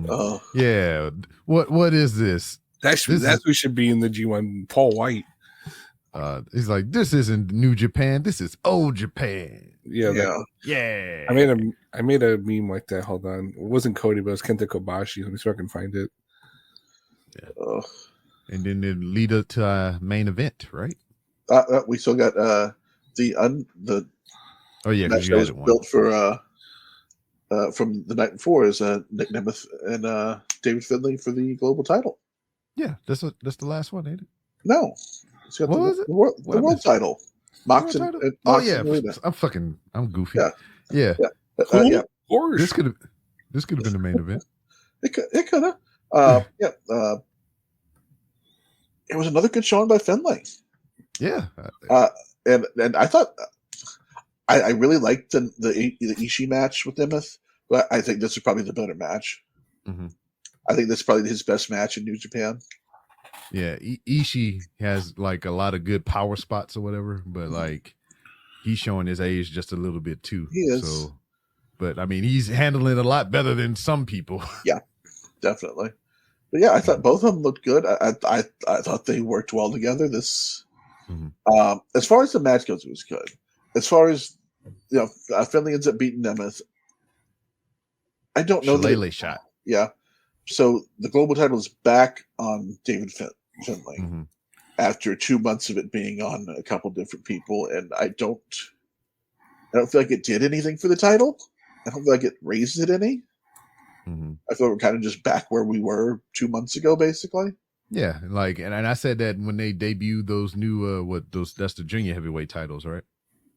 Oh yeah. What is this? That's who should be in the G1. Paul White. He's like, this isn't New Japan. This is old Japan. Yeah. Yeah. I made a meme like that. Hold on. It wasn't Cody, but it was Kenta Kobashi. Let me see if I can find it. Yeah. And then it lead up to our main event, right? We still got the match that was built for from the night before is Nick Nemeth and David Finlay for the global title. Yeah, that's the last one, ain't it? No, it's got the world title. Mox World and, title? and Oh Mox yeah, and Marina. I'm goofy. Yeah. Yeah. Yeah. Cool. Yeah, Of course. This could have been the main event. it could have. Yeah. It was another good showing by Finlay. Yeah. And I thought I really liked the Ishii match with Nemeth, but I think this is probably the better match. Mhm. I think this is probably his best match in New Japan. Yeah, Ishii has like a lot of good power spots or whatever, but like he's showing his age just a little bit too. He is. So, but I mean, he's handling it a lot better than some people. Definitely. But yeah, I thought both of them looked good. I thought they worked well together. This, Mhm. as far as the match goes, it was good. As far as Finlay ends up beating Nemeth. I don't know Shillelagh shot. Yeah. So the global title is back on David Finlay Mhm. after 2 months of it being on a couple different people, and I don't feel like it did anything for the title. I don't feel like it raised it any. Mhm. I feel like we're kind of just back where we were 2 months ago, basically. Yeah, like, and I said that when they debuted those new that's the junior heavyweight titles, right?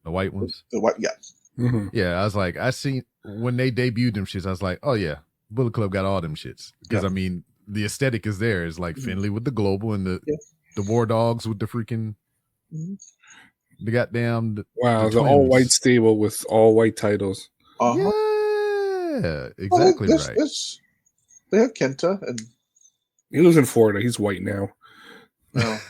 The white ones. The what? Yeah. Mhm. Yeah, I was like, I seen when they debuted them shits, I was like, oh yeah, Bullet Club got all them shits. Because Yeah. I mean, the aesthetic is there. It's like Mhm. Finlay with the global and Yeah. the War Dogs with the freaking Mhm. the goddamn Wow, the twins. all white stable with all white titles. Uh-huh. Yeah, exactly Well, right. they have Kenta and He lives in Florida. He's white now. well,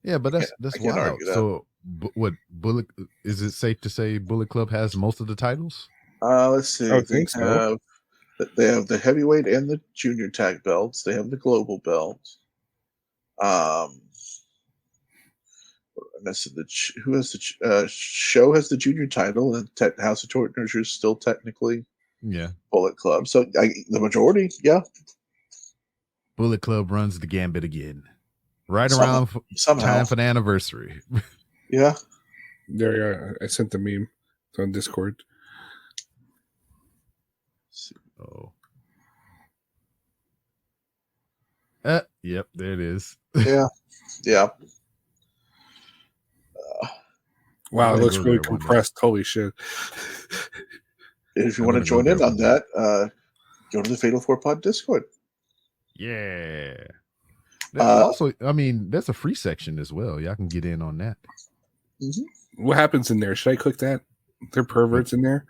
Yeah, but that's I can't wild. argue that. So, what Bullet? Is it safe to say Bullet Club has most of the titles? let's see. I would think so. They have the heavyweight and the junior tag belts. They have the global belt. I'm missing who has the show has the junior title, and House of Torture is still technically Yeah, Bullet Club. So the majority, yeah, Bullet Club runs the gambit again, right Somehow. around somehow, time for the anniversary. yeah. There, I sent the meme. It's on Discord. Oh, yep, there it is. Yeah, yeah. Wow, I'm it gonna looks go really there one day. compressed. Holy shit. If you I'm want to gonna go join in there on one day. that, go to the Fatal 4 Pod Discord. Yeah. Uh, Also, I mean, there's a free section as well. Y'all can get in on that. What happens in there? Should I click that? They're perverts in there.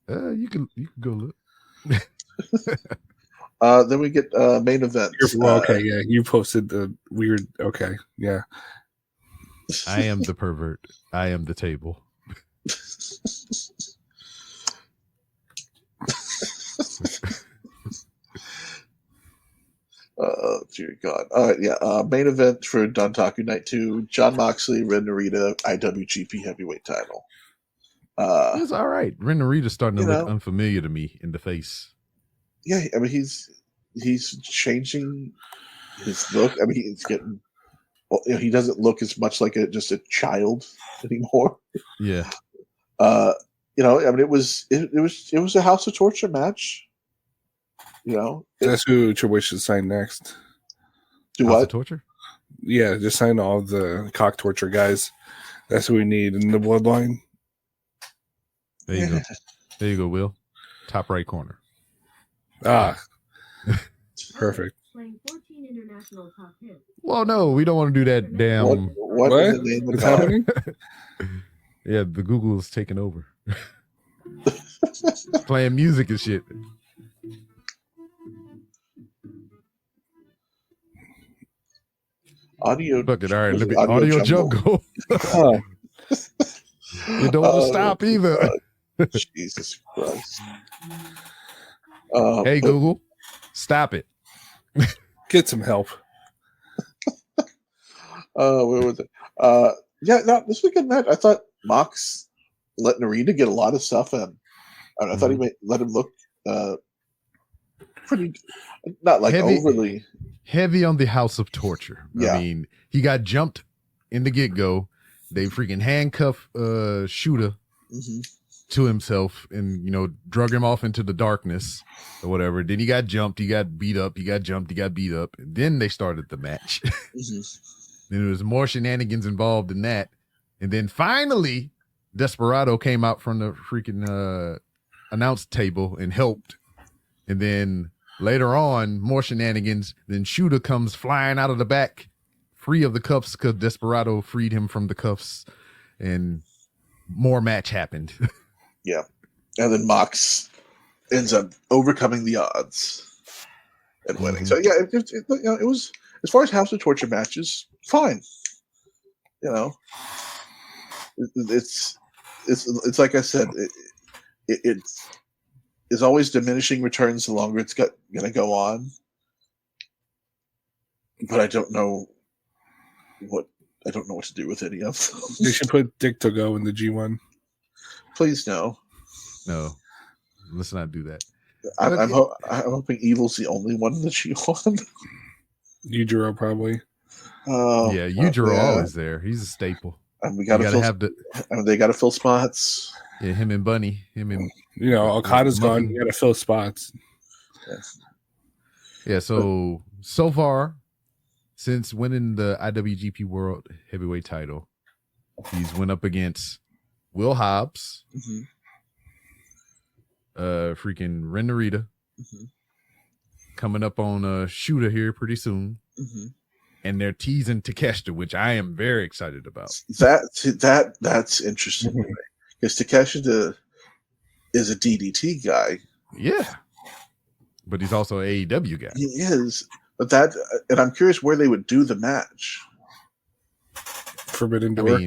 You can go look. Then we get main event. Okay, yeah, you posted the weird. Okay, yeah. I am the pervert. I am the table. Dear God. All right, yeah. Main event for Dontaku Night 2, John Moxley, Ren Narita, IWGP Heavyweight title. It was all right. Ren Narita's starting to you look know. unfamiliar to me in the face. Yeah, I mean, he's changing his look. I mean, he's getting. Well, he doesn't look as much like just a child anymore. Yeah. I mean, it was a House of Torture match. That's who Triple H should sign next. Do House of what? Torture? Yeah, just sign all the cock torture guys. That's what we need in the bloodline. There you go. There you go, Will. Top right corner. Ah, perfect. Playing 14 international top hits. Well, no, we don't want to do that damn. What in the name of What's God? happening? Yeah, the Google is taking over. Playing music and shit. Audio. Fuck it. All right, was let me it audio jungle. Oh, You don't want to stop either. Jesus Christ. Hey, but- Google, stop it. get some help. where was it? Yeah, no, this was a good match. I thought Mox let Narita get a lot of stuff in. I thought he let him look pretty, not like Heavy. overly. Heavy on the House of Torture. Yeah. I mean, he got jumped in the get-go. They freaking handcuff Shooter Mhm. to himself and drug him off into the darkness or whatever. Then he got jumped, he got beat up, he got jumped, he got beat up, and then they started the match. Mhm. Then there was more shenanigans involved in that. And then finally, Desperado came out from the freaking announce table and helped. And then later on, more shenanigans. Then Shooter comes flying out of the back, free of the cuffs because Desperado freed him from the cuffs. And more match happened. Yeah. And then Mox ends up overcoming the odds and winning. So yeah, it was, as far as House of Torture matches, fine. You know, it's like I said, it's always diminishing returns the longer it's going to go on. But I don't know what to do with any of them. They should put Dick Togo in the G1. Please no. No, let's not do that. I'm hoping Evil's the only one in the G1. Yujiro probably. Oh yeah, Yujiro always there. He's a staple. And we got to they got to fill spots. Yeah, him and Bunny. Okada's gone. You got to fill spots. Yeah. So far, since winning the IWGP World Heavyweight Title, he's went up against Will Hobbs, freaking Ren Narita, coming up on a Shooter here pretty soon. And they're teasing Takeshita, which I am very excited about. That's interesting because Takeshita is a DDT guy. Yeah, but he's also an AEW guy. He is, but and I'm curious where they would do the match. Forbidden Door.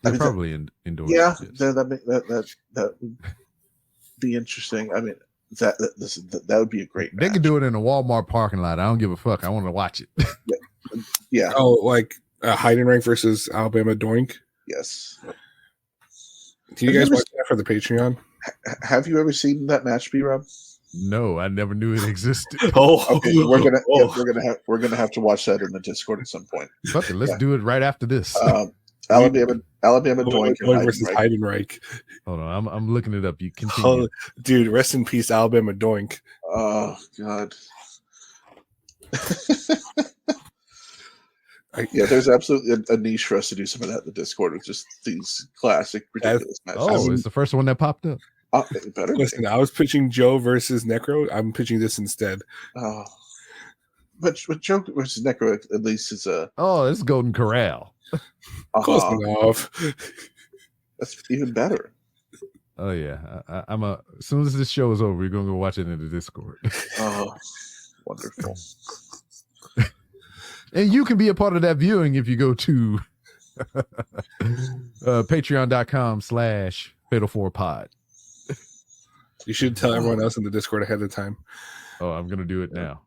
They're probably indoors. Yeah, yes. that would be interesting. I mean, that would be a great match. They could do it in a Walmart parking lot. I don't give a fuck. I want to watch it. Yeah. Oh, like Heidenreich versus Alabama Doink. Yes. Do you guys watch that for the Patreon? Have you ever seen that match, B-Rob? No, I never knew it existed. Okay, we're gonna have to watch that in the Discord at some point. Fuck it, let's do it right after this. Alabama Doink versus Heidenreich. Hold on, I'm looking it up. You continue. Dude, rest in peace, Alabama Doink. Oh God. Yeah, there's absolutely a niche for us to do some of that in the Discord with just these classic ridiculous matches. Oh, it's the first one that popped up. It better Listen, I was pitching Joe versus Necro. I'm pitching this instead. Oh, but Joe versus Necro at least is a. Oh, it's Golden Corral. Close enough. That's even better. Oh yeah, as soon as this show is over, we're gonna go watch it in the Discord. Oh, wonderful. And you can be a part of that viewing if you go to patreon.com/Fatal4Pod. You should tell everyone else in the Discord ahead of time. Oh, I'm gonna do it now.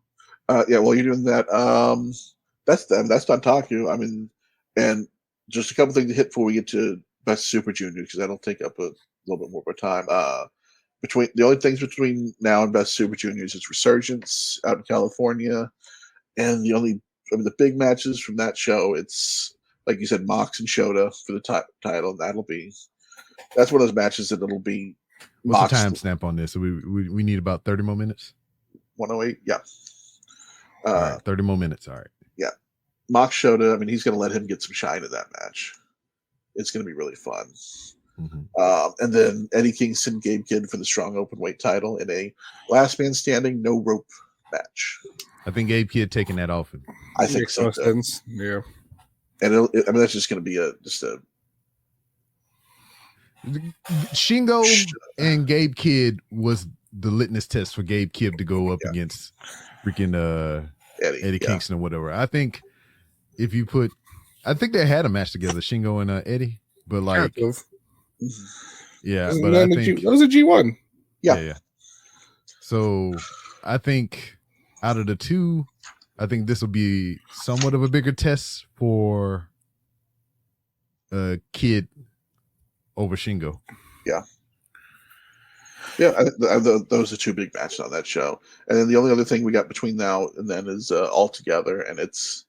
Yeah, while you're doing that, that's not Taku. I mean, and just a couple things to hit before we get to Best Super Junior, because that'll take up a little bit more of our time. Between the only things between now and Best Super Juniors is Resurgence out in California, and the big matches from that show, it's like you said, Mox and Shota for the title. And that's one of those matches that it'll be. What's the timestamp on this? So we need about 30 more minutes. 108, yeah. All right, 30 more minutes. All right. Yeah, Mox Shota. I mean, he's going to let him get some shine in that match. It's going to be really fun. And then Eddie Kingston, Gabe Kidd for the strong open weight title in a last man standing, no rope match. I think Gabe Kidd taking that off. I think so. Sense. Yeah. And that's just going to be just a. Shingo and Gabe Kidd was the litmus test for Gabe Kidd to go up against freaking Eddie Kingston or whatever. I think I think they had a match together, Shingo and Eddie, but like, yeah, but I think that was a G1. Yeah. So I think out of the two, I think this will be somewhat of a bigger test for Kidd over Shingo. Yeah. Those are two big matches on that show. And then the only other thing we got between now and then is All Together, and it's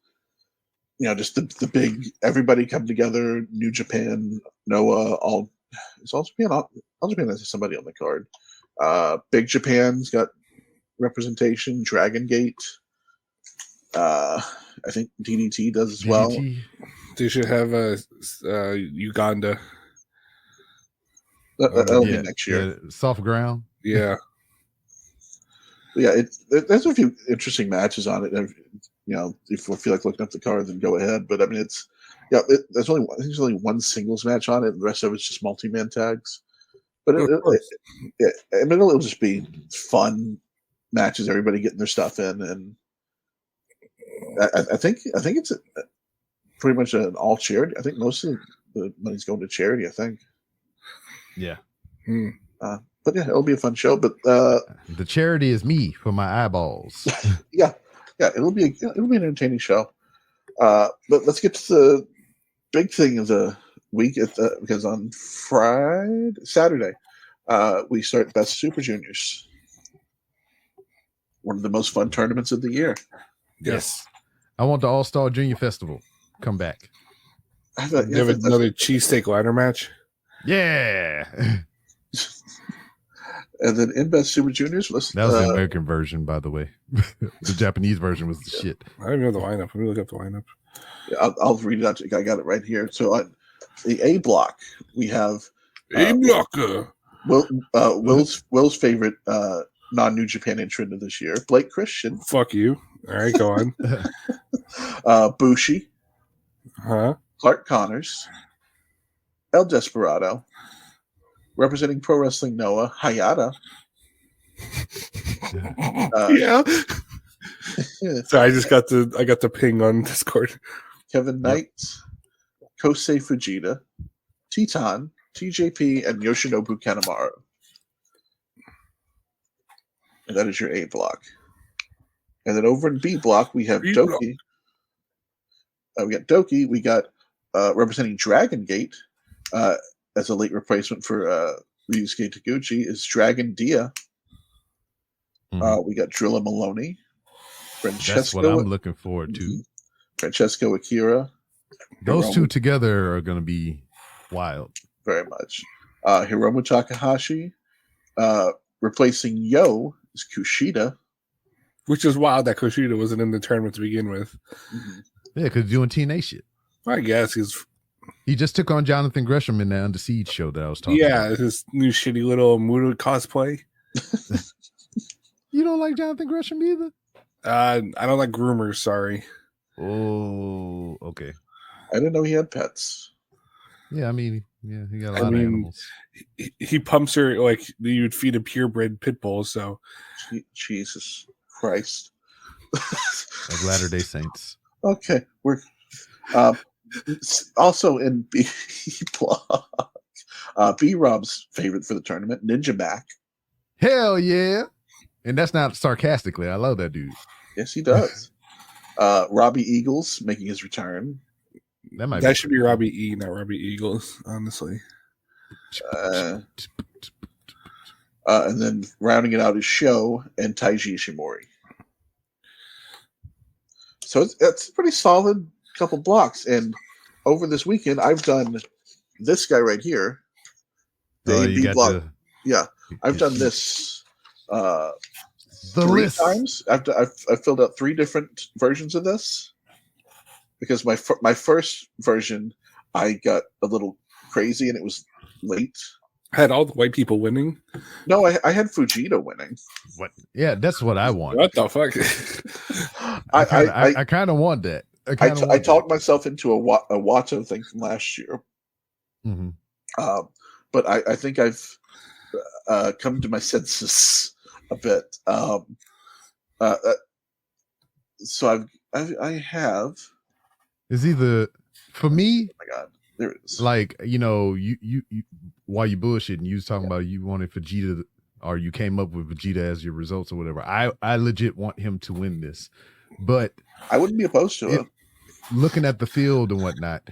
just the big everybody come together. New Japan, Noah, All Japan has somebody on the card. Big Japan's got representation. Dragon Gate, I think DDT does as well. DDT. They should have Uganda. That'll be next year. Yeah, soft ground. Yeah. Yeah, there's a few interesting matches on it. You know, if you feel like looking up the card, then go ahead. But I mean, there's only one singles match on it, and the rest of it's just multi-man tags. But it'll just be fun matches, everybody getting their stuff in, and I think it's pretty much an all charity. I think most of the money's going to charity. I think. Yeah. But yeah, it'll be a fun show. But the charity is me for my eyeballs. yeah, it'll be an entertaining show. But let's get to the big thing of the week because on Saturday, we start Best Super Juniors, one of the most fun tournaments of the year. Yes. I want the All-Star Junior Festival come back. You have another cheesesteak ladder match. Yeah. And then in Best Super Juniors, that was the American version, by the way. The Japanese version was the shit. I don't know the lineup. Let me look up the lineup. I'll read it out. I got it right here. So on the A block, we have A blocker. Will's favorite non-New Japan entrant of this year, Blake Christian. Fuck you. All right, go on. Bushi. Huh? Clark Connors. El Desperado. Representing Pro Wrestling Noah, Hayata. Yeah. So I got the ping on Discord. Kevin Knight, Kosei Fujita, Teton, TJP, and Yoshinobu Kanemaru. And that is your A block. And then over in B block, we have Doki. We got Doki. We got representing Dragon Gate as a late replacement for Ryusuke Taguchi is Dragon Dia. We got Drilla Maloney. Francesco, that's what I'm looking forward to. Francesco Akira. Those two together are going to be wild. Very much. Hiromu Takahashi. Replacing Yo is Kushida. Which is wild that Kushida wasn't in the tournament to begin with. Yeah, because doing TNA shit. I guess he just took on Jonathan Gresham in the Under Siege show that I was talking about. Yeah, his new shitty little Muda cosplay. You don't like Jonathan Gresham either? I don't like groomers, sorry. Oh, okay. I didn't know he had pets. Yeah, I mean, yeah, he got a lot of animals. He pumps her like you would feed a purebred pit bull, so. Jesus Christ. Like Latter-day Saints. Okay, we're also in B block. B-Rob's favorite for the tournament, Ninja Mac. Hell yeah. And that's not sarcastically. I love that dude. Yes, he does. Robbie Eagles making his return. That should be Robbie E, not Robbie Eagles, honestly. And then rounding it out is Show and Taiji Ishimori. So it's a pretty solid couple blocks. And over this weekend, I've done this guy right here. The A-B block. Yeah, I've done this three times. I've filled out 3 different versions of this because my first version I got a little crazy and it was late. Had all the white people winning? No, I had Fujita winning. What? Yeah, that's what I want. What the fuck? I kind of want that. I talked myself into a Watto thing from last year. But I think I've come to my senses a bit. So I have. It's either for me. Oh my god, there it is. Like you while you bullshitting, you was talking about you wanted Vegeta, or you came up with Vegeta as your results or whatever. I legit want him to win this, but I wouldn't be opposed to it. Looking at the field and whatnot,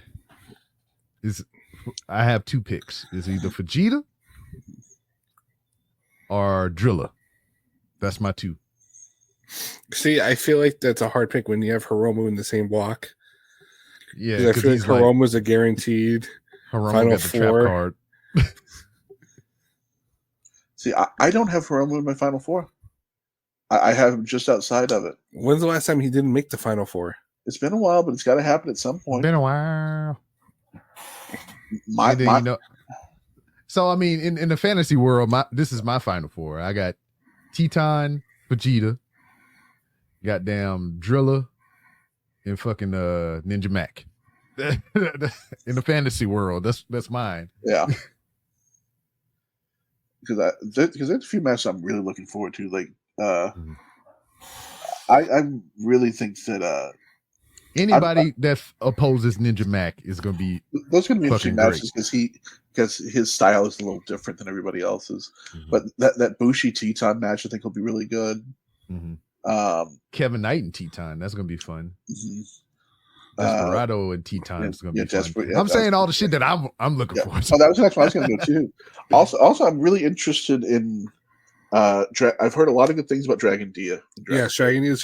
I have 2 picks. It's either Vegeta or Drilla. That's my 2. See, I feel like that's a hard pick when you have Hiromu in the same block. Yeah, I feel like Hiromu's a guaranteed Final Four. Card. See, I don't have Hiromu in my Final Four. I have him just outside of it. When's the last time he didn't make the Final Four? It's been a while, but it's got to happen at some point. Been a while. My, And then, my, you know, so I mean, in the fantasy world, this is my final four. I got Teton, Vegeta, goddamn Driller, and fucking Ninja Mac. In the fantasy world, that's mine. yeah. Because there's a few matches I'm really looking forward to. Like, I really think that Anybody that opposes Ninja Mac is going to be those are going to be interesting fucking matches because his style is a little different than everybody else's. But that Bushi Teton match I think will be really good. Kevin Knight and Teton, that's going to be fun. Desperado and Teton is going to be fun. I'm saying all the shit that I'm looking for. Oh, that was the next one I was going to go too. Also, I'm really interested in. I've heard a lot of good things about Dragon Dia. Dragon Dia is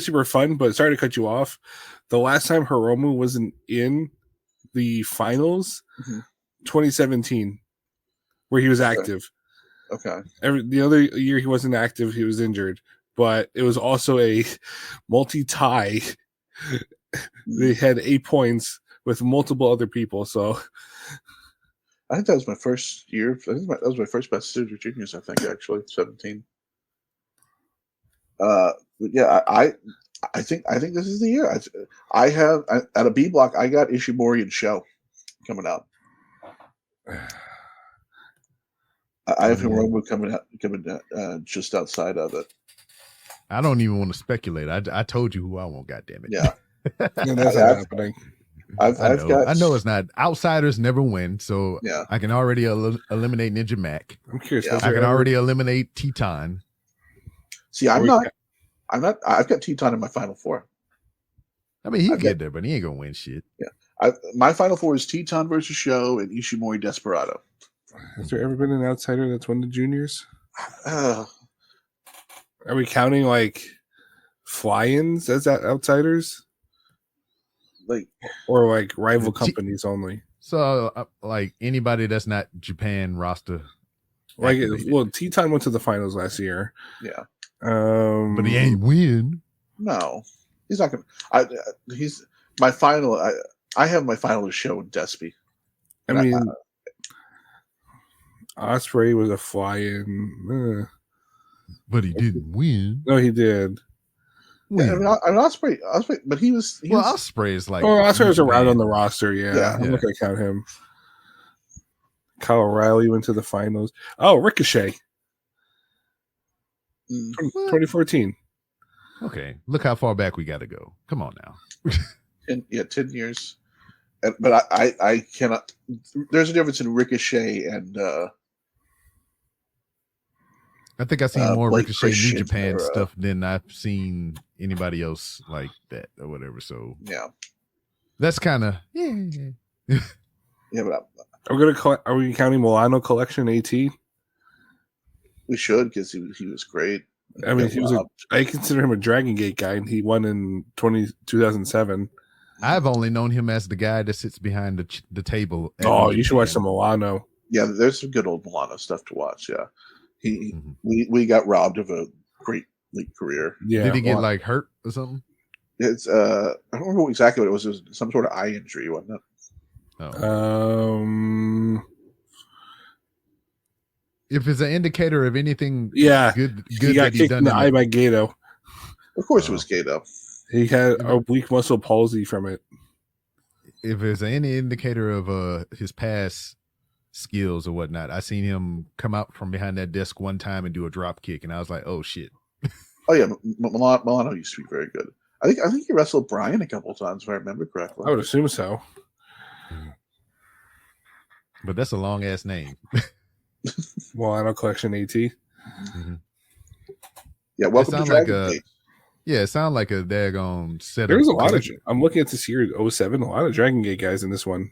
super fun. But sorry to cut you off. The last time Hiromu wasn't in the finals, 2017, where he was active. Okay. The other year he wasn't active; he was injured. But it was also a multi-tie. They had 8 points with multiple other people. So I think that was my first year. That was my first Best Super Juniors. I think actually 17. But yeah, I think this is the year. I have at a B block. I got Ishimori and Show coming out. I have Hiromu coming just outside of it. I don't even want to speculate. I told you who I want. God damn it. Yeah. That's not happening. I know it's not. Outsiders never win, so yeah. I can already eliminate Ninja Mac. I'm curious. Yeah. I can already eliminate Teton. See, I'm not. I've got Teton in my final four. I mean, he can get there, but he ain't gonna win shit. Yeah, my final four is Teton versus Show and Ishimori Desperado. Has there ever been an outsider that's won the juniors? Uh, Are we counting like fly-ins as outsiders? like Or like rival companies only? So, like anybody that's not Japan roster. Like, activated. well, Teton went to the finals last year. yeah, But he ain't win. no, he's not gonna. He's my final. I have my final to Show and Despy. I mean, Osprey was a fly-in. But he didn't win. No, he did. Yeah, I mean, Osprey, but he was. Osprey is like. Oh, Osprey was around on the roster. Yeah. I'm not gonna count him. Kyle O'Reilly went to the finals. Oh, Ricochet, 2014. Okay, look how far back we got to go. Come on now. 10 years. But I cannot. There's a difference in Ricochet and. I think I've seen more Blake Ricochet New Christian Japan or, stuff than I've seen anybody else like that or whatever. So yeah, that's kind of yeah. But Are we counting Milano Collection AT? we should because he was great. I mean, I consider him a Dragon Gate guy, and he won in 2007. I've only known him as the guy that sits behind the table. Oh, you should watch some Milano. Yeah, there's some good old Milano stuff to watch. Yeah, we got robbed of a great league career. Yeah, did he get like hurt or something? It's I don't remember exactly what it was. It was some sort of eye injury, wasn't it? Oh. If it's an indicator of anything, Yeah, good he got that he's kicked done in the eye by Gato. Of course, it was Gato. He had oblique muscle palsy from it. If it's any indicator of his past skills or whatnot, I seen him come out from behind that desk one time and do a drop kick, and I was like, "Oh shit!" Oh yeah, Milano used to be very good. I think he wrestled Bryan a couple of times, if I remember correctly. I would assume so. But that's a long ass name. Milano Collection AT. Mm-hmm. Yeah, welcome to Dragon Gate. Yeah, it sounded like a daggone set. There was a lot of. I'm looking at this year, 07. A lot of Dragon Gate guys in this one.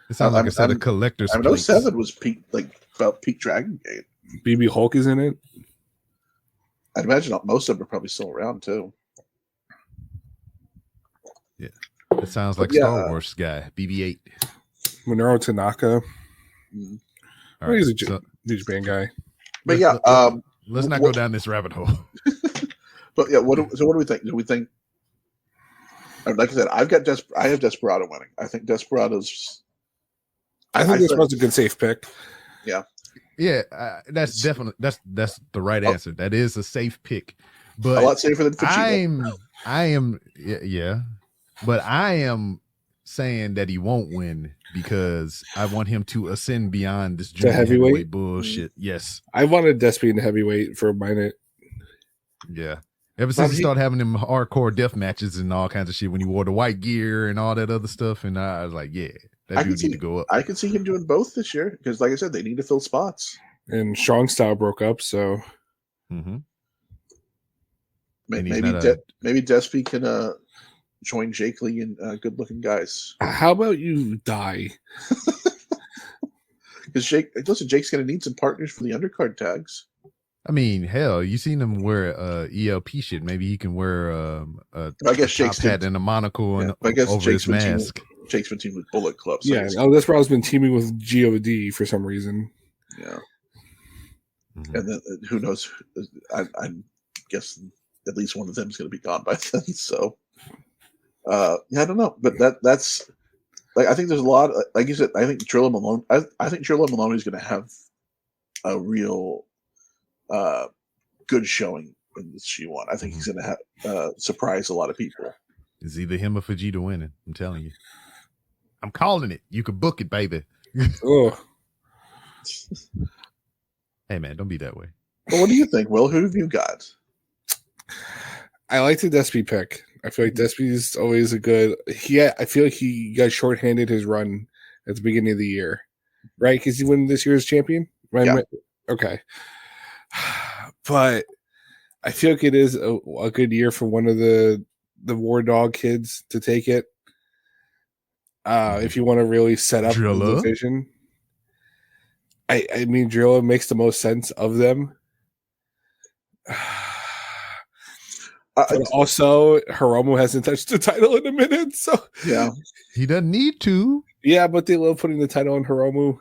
It sounds like a set of collectors. I mean, 07 was about peak Dragon Gate. BB Hulk is in it. I'd imagine most of them are probably still around too. Yeah, it sounds like Star Wars guy, BB-8. Minoru Tanaka. All right, He's a New Japan guy. But yeah, let's not go down this rabbit hole. But yeah, what do we think? Do we think Like I said, I have Desperado winning. I think Desperado's. I think this was a good safe pick. Yeah. Yeah, that's definitely that's the right answer. That is a safe pick, A but lot safer than Fujita. but I am saying that he won't win because I want him to ascend beyond this junior heavyweight bullshit. Yes, I wanted Despy in the heavyweight for a minute. yeah. Ever since he started having them hardcore death matches and all kinds of shit when he wore the white gear and all that other stuff, and I was like, yeah, that dude need to go up. I could see him doing both this year because, like I said, they need to fill spots. And Strong Style broke up, so Maybe Despy can join Jake Lee and Good Looking Guys. how about you die? Because Jake's going to need some partners for the undercard tags. I mean, hell, you seen him wear ELP shit. Maybe he can wear I guess top hat and a monocle and over Jake's his mask. Jake's been teaming with Bullet Club. So Yeah, Desperado's been teaming with God for some reason. Yeah. And then who knows? I'm guessing at least one of them is going to be gone by then. So, I don't know. But that's like, I think there's a lot, like you said, I think Trillo Malone, I think Trillo Malone is going to have a real good showing in this G1. I think he's going to have surprise a lot of people. It's either him or Fujita winning. I'm telling you. I'm calling it. You can book it, baby. Oh. Hey, man, don't be that way. Well, what do you think, Will? Who have you got? I like the Despy pick. I feel like Despy is always a good. I feel like he got shorthanded his run at the beginning of the year, right? Because he won this year's champion. Right? Yeah. Okay. But I feel like it is a good year for one of the War Dog kids to take it. If you want to really set up the division. I mean, Drilla makes the most sense of them. But also, Hiromu hasn't touched the title in a minute, so yeah, he doesn't need to. Yeah, but they love putting the title on Hiromu.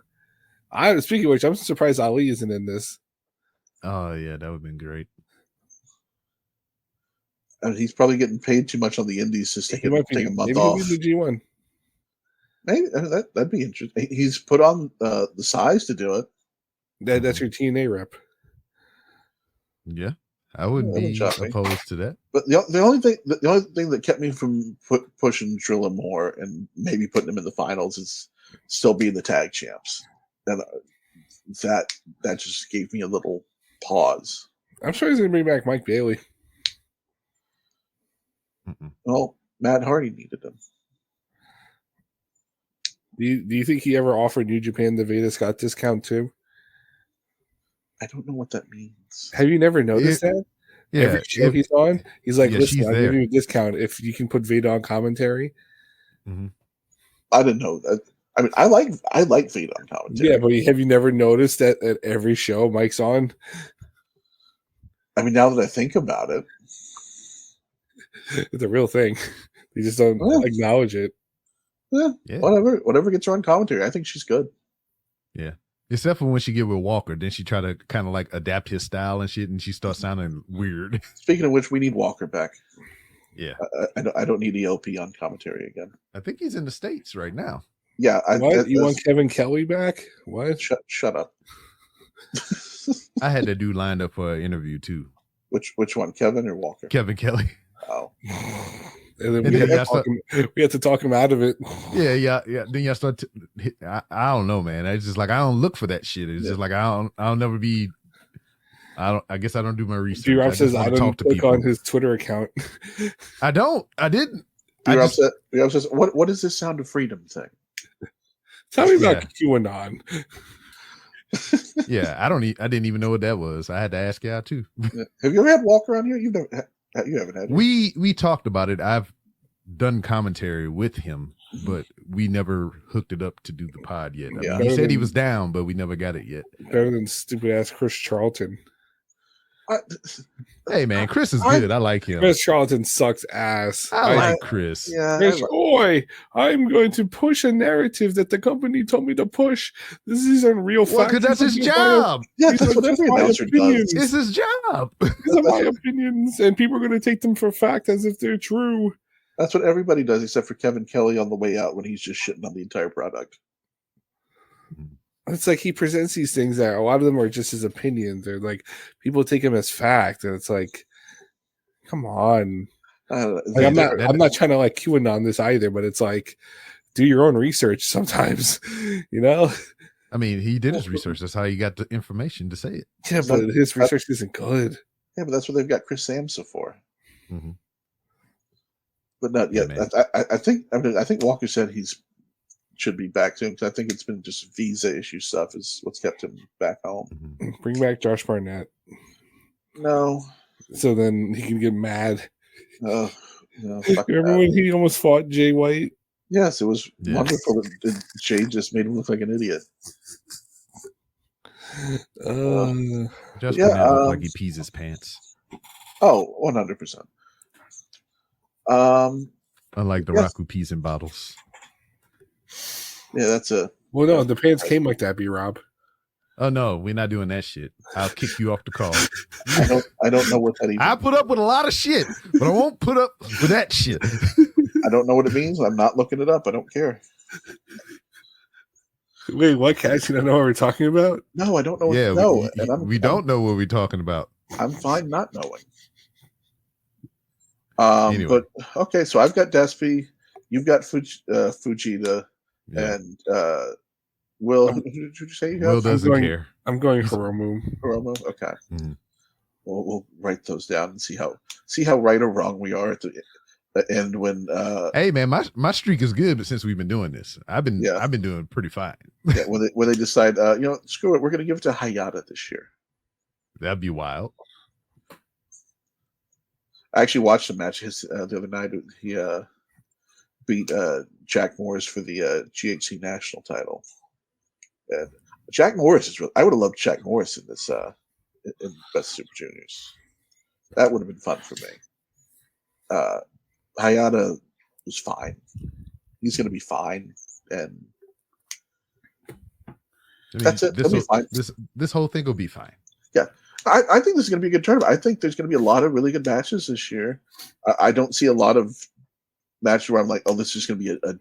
Speaking of which, I'm surprised Ali isn't in this. Oh yeah, that would have been great. And he's probably getting paid too much on the indies to take a month off. Maybe the G1. Maybe that'd be interesting. He's put on the size to do it. That's your TNA rep. Yeah, I wouldn't be opposed to that. But the only thing that kept me from pushing Drilla more and maybe putting him in the finals is still being the tag champs, and that just gave me a little pause. I'm sure he's going to bring back Mike Bailey. Well, Matt Hardy needed him. Do you think he ever offered New Japan the Veda Scott discount too? I don't know what that means. Have you never noticed that? Yeah, every show he's on, he's like, "Listen, I'll there. give you a discount if you can put Veda on commentary." I didn't know that. I mean, I like Veda on commentary. Yeah, but have you never noticed that at every show Mike's on? I mean, now that I think about it, it's a real thing. They just don't acknowledge it. Yeah. Whatever gets her on commentary. I think she's good. Yeah. Except for when she get with Walker, then she try to kind of like adapt his style and shit, and she starts sounding weird. Speaking of which, we need Walker back. Yeah. I don't need ELP on commentary again. I think he's in the States right now. Yeah. You want Kevin Kelly back? What? Shut up. I had that dude lined up for an interview too. Which one, Kevin or Walker? Kevin Kelly. Oh. And then we had to talk him out of it. Yeah. Then y'all start. I don't know, man. It's just like I don't look for that shit. It's just like I'll never be. I guess I don't do my research. B-Rob says I don't click on his Twitter account. I don't. I didn't. B-Rob says, "What is this Sound of Freedom thing?" Tell me about QAnon. Yeah, I didn't even know what that was. I had to ask y'all too. Have you ever had Walker on here? You haven't had him. We talked about it. I've done commentary with him, but we never hooked it up to do the pod yet. I mean, he said he was down, but we never got it yet. Better than stupid ass Chris Charlton. Hey man, Chris is good. I like him. Chris Charlton sucks ass. I like Chris. Yeah, Chris, I'm going to push a narrative that the company told me to push. This is unreal. Well, because that's his job. Yeah, that's what every announcer does. It's his job. These are my opinions, and people are going to take them for fact as if they're true. That's what everybody does, except for Kevin Kelly on the way out when he's just shitting on the entire product. It's like he presents these things that a lot of them are just his opinions. They're like people take him as fact, and it's like, come on. Like, I'm not trying to like QAnon this either, but it's like, do your own research sometimes, you know? I mean, he did his research. That's how he got the information to say it. Yeah, but his research isn't good. Yeah, but that's what they've got Chris Samsa for. Mm-hmm. But not yet. I think Walker said he's should be back soon because I think it's been just visa issue stuff is what's kept him back home. Mm-hmm. Bring back Josh Barnett. No. So then he can get mad. No, Remember when he almost fought Jay White? Yes, it was wonderful that Jay just made him look like an idiot. Josh Barnett looked like he pees his pants. Oh, 100%. Unlike the Rock who pees in bottles. Yeah, that's a. Well, no, the pants came like that, B-Rob. Oh no, we're not doing that shit. I'll kick you off the call. I don't know what that even. I put up with a lot of shit, but I won't put up with that shit. I don't know what it means. I'm not looking it up. I don't care. Wait, what, Cash? You don't know what we're talking about? No, I don't know. We don't know what we're talking about. I'm fine not knowing. Anyway. But okay, so I've got Despy, you've got Fujita, and Will. Who did you say you got? Will doesn't care. I'm going Hiromu. Hiromu. Okay. Mm-hmm. We'll write those down and see how right or wrong we are at the end when. Hey man, my streak is good since we've been doing this. I've been doing pretty fine. Yeah, when they decide, screw it, we're going to give it to Hayata this year. That'd be wild. I actually watched a match the other night. He beat Jack Morris for the GHC national title. And Jack Morris is. I would have loved Jack Morris in this in Best Super Juniors. That would have been fun for me. Hayata was fine. He's going to be fine, and that's it. This whole thing will be fine. Yeah. I think this is going to be a good tournament. I think there's going to be a lot of really good matches this year. I don't see a lot of matches where I'm like, oh, this is going to be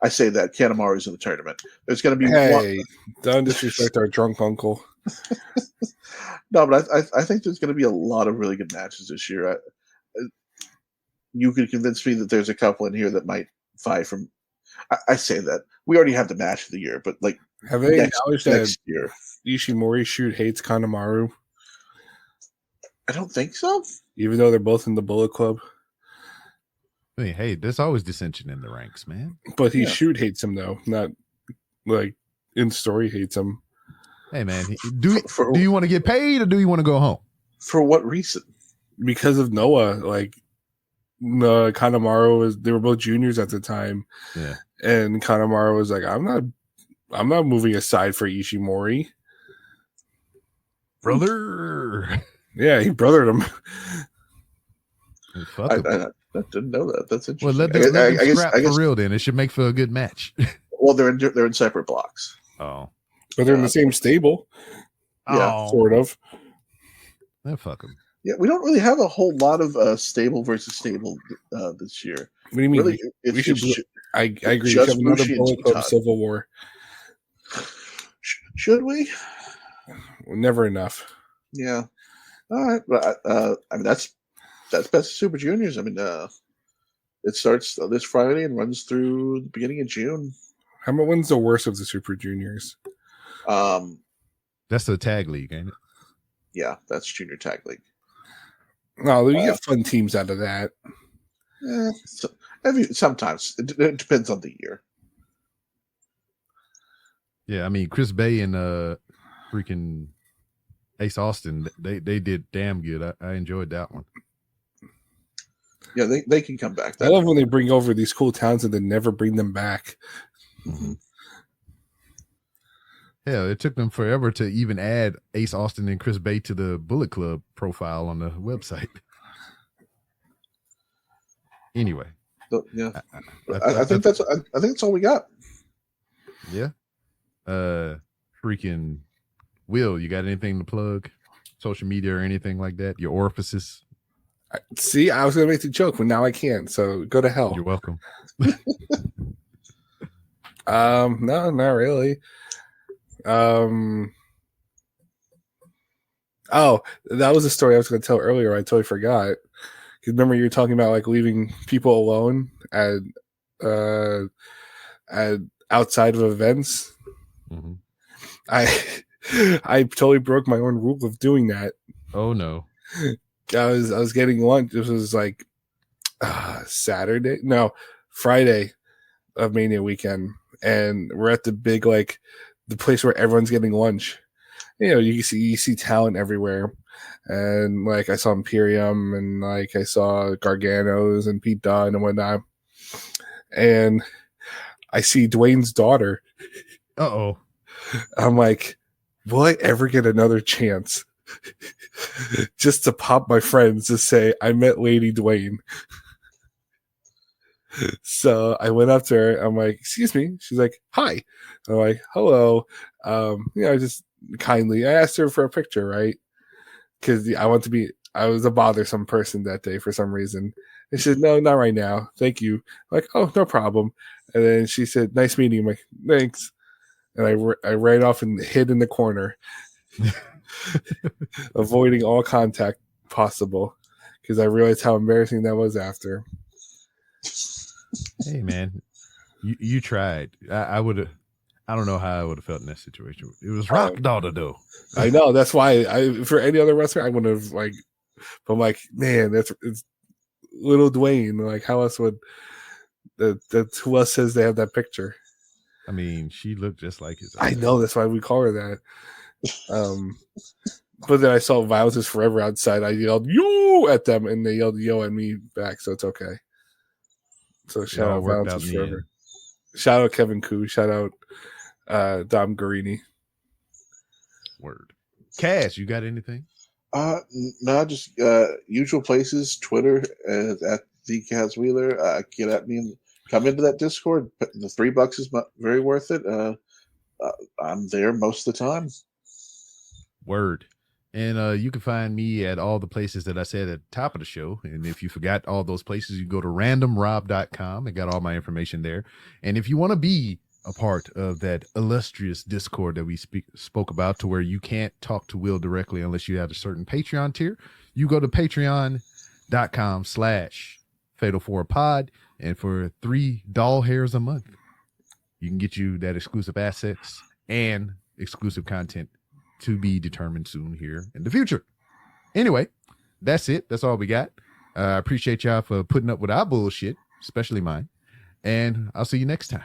I say that Kanemaru's in the tournament. There's going to be don't disrespect our drunk uncle. No, but I think there's going to be a lot of really good matches this year. You could convince me that there's a couple in here that might fight from. I say that we already have the match of the year, but like, have they acknowledged that year Ishimori Shoot hates Kanemaru? I don't think so. Even though they're both in the Bullet Club. I mean, hey, there's always dissension in the ranks, man. But Shoot hates him though, not like in story hates him. Hey man, do you want to get paid or do you want to go home? For what reason? Because of Noah, like Kanemaru they were both juniors at the time. Yeah. And Kanemaru was like, I'm not moving aside for Ishimori. Brother. Yeah, he brothered him. I didn't know that. That's interesting. Well, let them scrap for real then. It should make for a good match. Well, they're in separate blocks. Oh. But they're in the same stable. Yeah. Sort of. Then fuck them. Yeah, we don't really have a whole lot of stable versus stable this year. What do you mean? Really, I agree. We should have another Bullet Club Civil War. Should we? Never enough. Yeah. All right, but I mean that's Best Super Juniors. I mean, it starts this Friday and runs through the beginning of June. How about when's the worst of the Super Juniors? That's the tag league, ain't it? Yeah, that's Junior Tag League. No, you get fun teams out of that. Sometimes it depends on the year. Yeah, I mean Chris Bay and freaking Ace Austin, they did damn good. I enjoyed that one. Yeah, they can come back. I love when they bring over these cool talents and then never bring them back. Mm-hmm. Yeah, it took them forever to even add Ace Austin and Chris Bay to the Bullet Club profile on the website. Anyway, so, yeah, I think that's all we got. Yeah. Freaking Will, you got anything to plug? Social media or anything like that? Your orifices? See, I was gonna make the joke, but now I can't. So go to hell. You're welcome. No, not really. Oh, that was a story I was going to tell earlier. I totally forgot. Because remember, you were talking about like leaving people alone at outside of events. Mhm. I totally broke my own rule of doing that. Oh no. I was getting lunch. This was like Friday of Mania weekend, and we're at the big like the place where everyone's getting lunch. You know, you see talent everywhere, and like I saw Imperium, and like I saw Garganos and Pete Dunne and whatnot, and I see Dwayne's daughter. Uh-oh. I'm like, will I ever get another chance just to pop my friends to say I met Lady Dwayne? So I went up to her. I'm like, excuse me. She's like, hi. I'm like, hello. Just kindly. I asked her for a picture, right? Because I was a bothersome person that day for some reason. And she said, no, not right now. Thank you. I'm like, oh, no problem. And then she said, nice meeting you. I'm like, thanks. And I ran off and hid in the corner, avoiding all contact possible, because I realized how embarrassing that was after. Hey man, you tried. I would have. I don't know how I would have felt in that situation. It was rock daughter though. I know, that's why for any other wrestler I would have like. But I'm like, man, it's little Dwayne. Like, how else would that's who else says they have that picture? I mean, she looked just like his. I know, that's why we call her that. But then I saw Violence is Forever outside. I yelled "yo" at them, and they yelled "yo" at me back. So it's okay. So shout out Violence is Forever. Shout out Kevin Koo. Shout out Dom Guarini. Word. Cass, you got anything? No, just usual places. Twitter at the Kaz Wheeler. Get at me and come into that Discord. The $3 is very worth it. I'm there most of the time. Word. And you can find me at all the places that I said at the top of the show. And if you forgot all those places, you go to randomrob.com. I got all my information there. And if you want to be a part of that illustrious Discord that we spoke about, to where you can't talk to Will directly unless you have a certain Patreon tier, you go to patreon.com/Fatal4Pod. And for $3 hairs a month, you can get you that exclusive assets and exclusive content to be determined soon here in the future. Anyway, that's it. That's all we got. I appreciate y'all for putting up with our bullshit, especially mine. And I'll see you next time.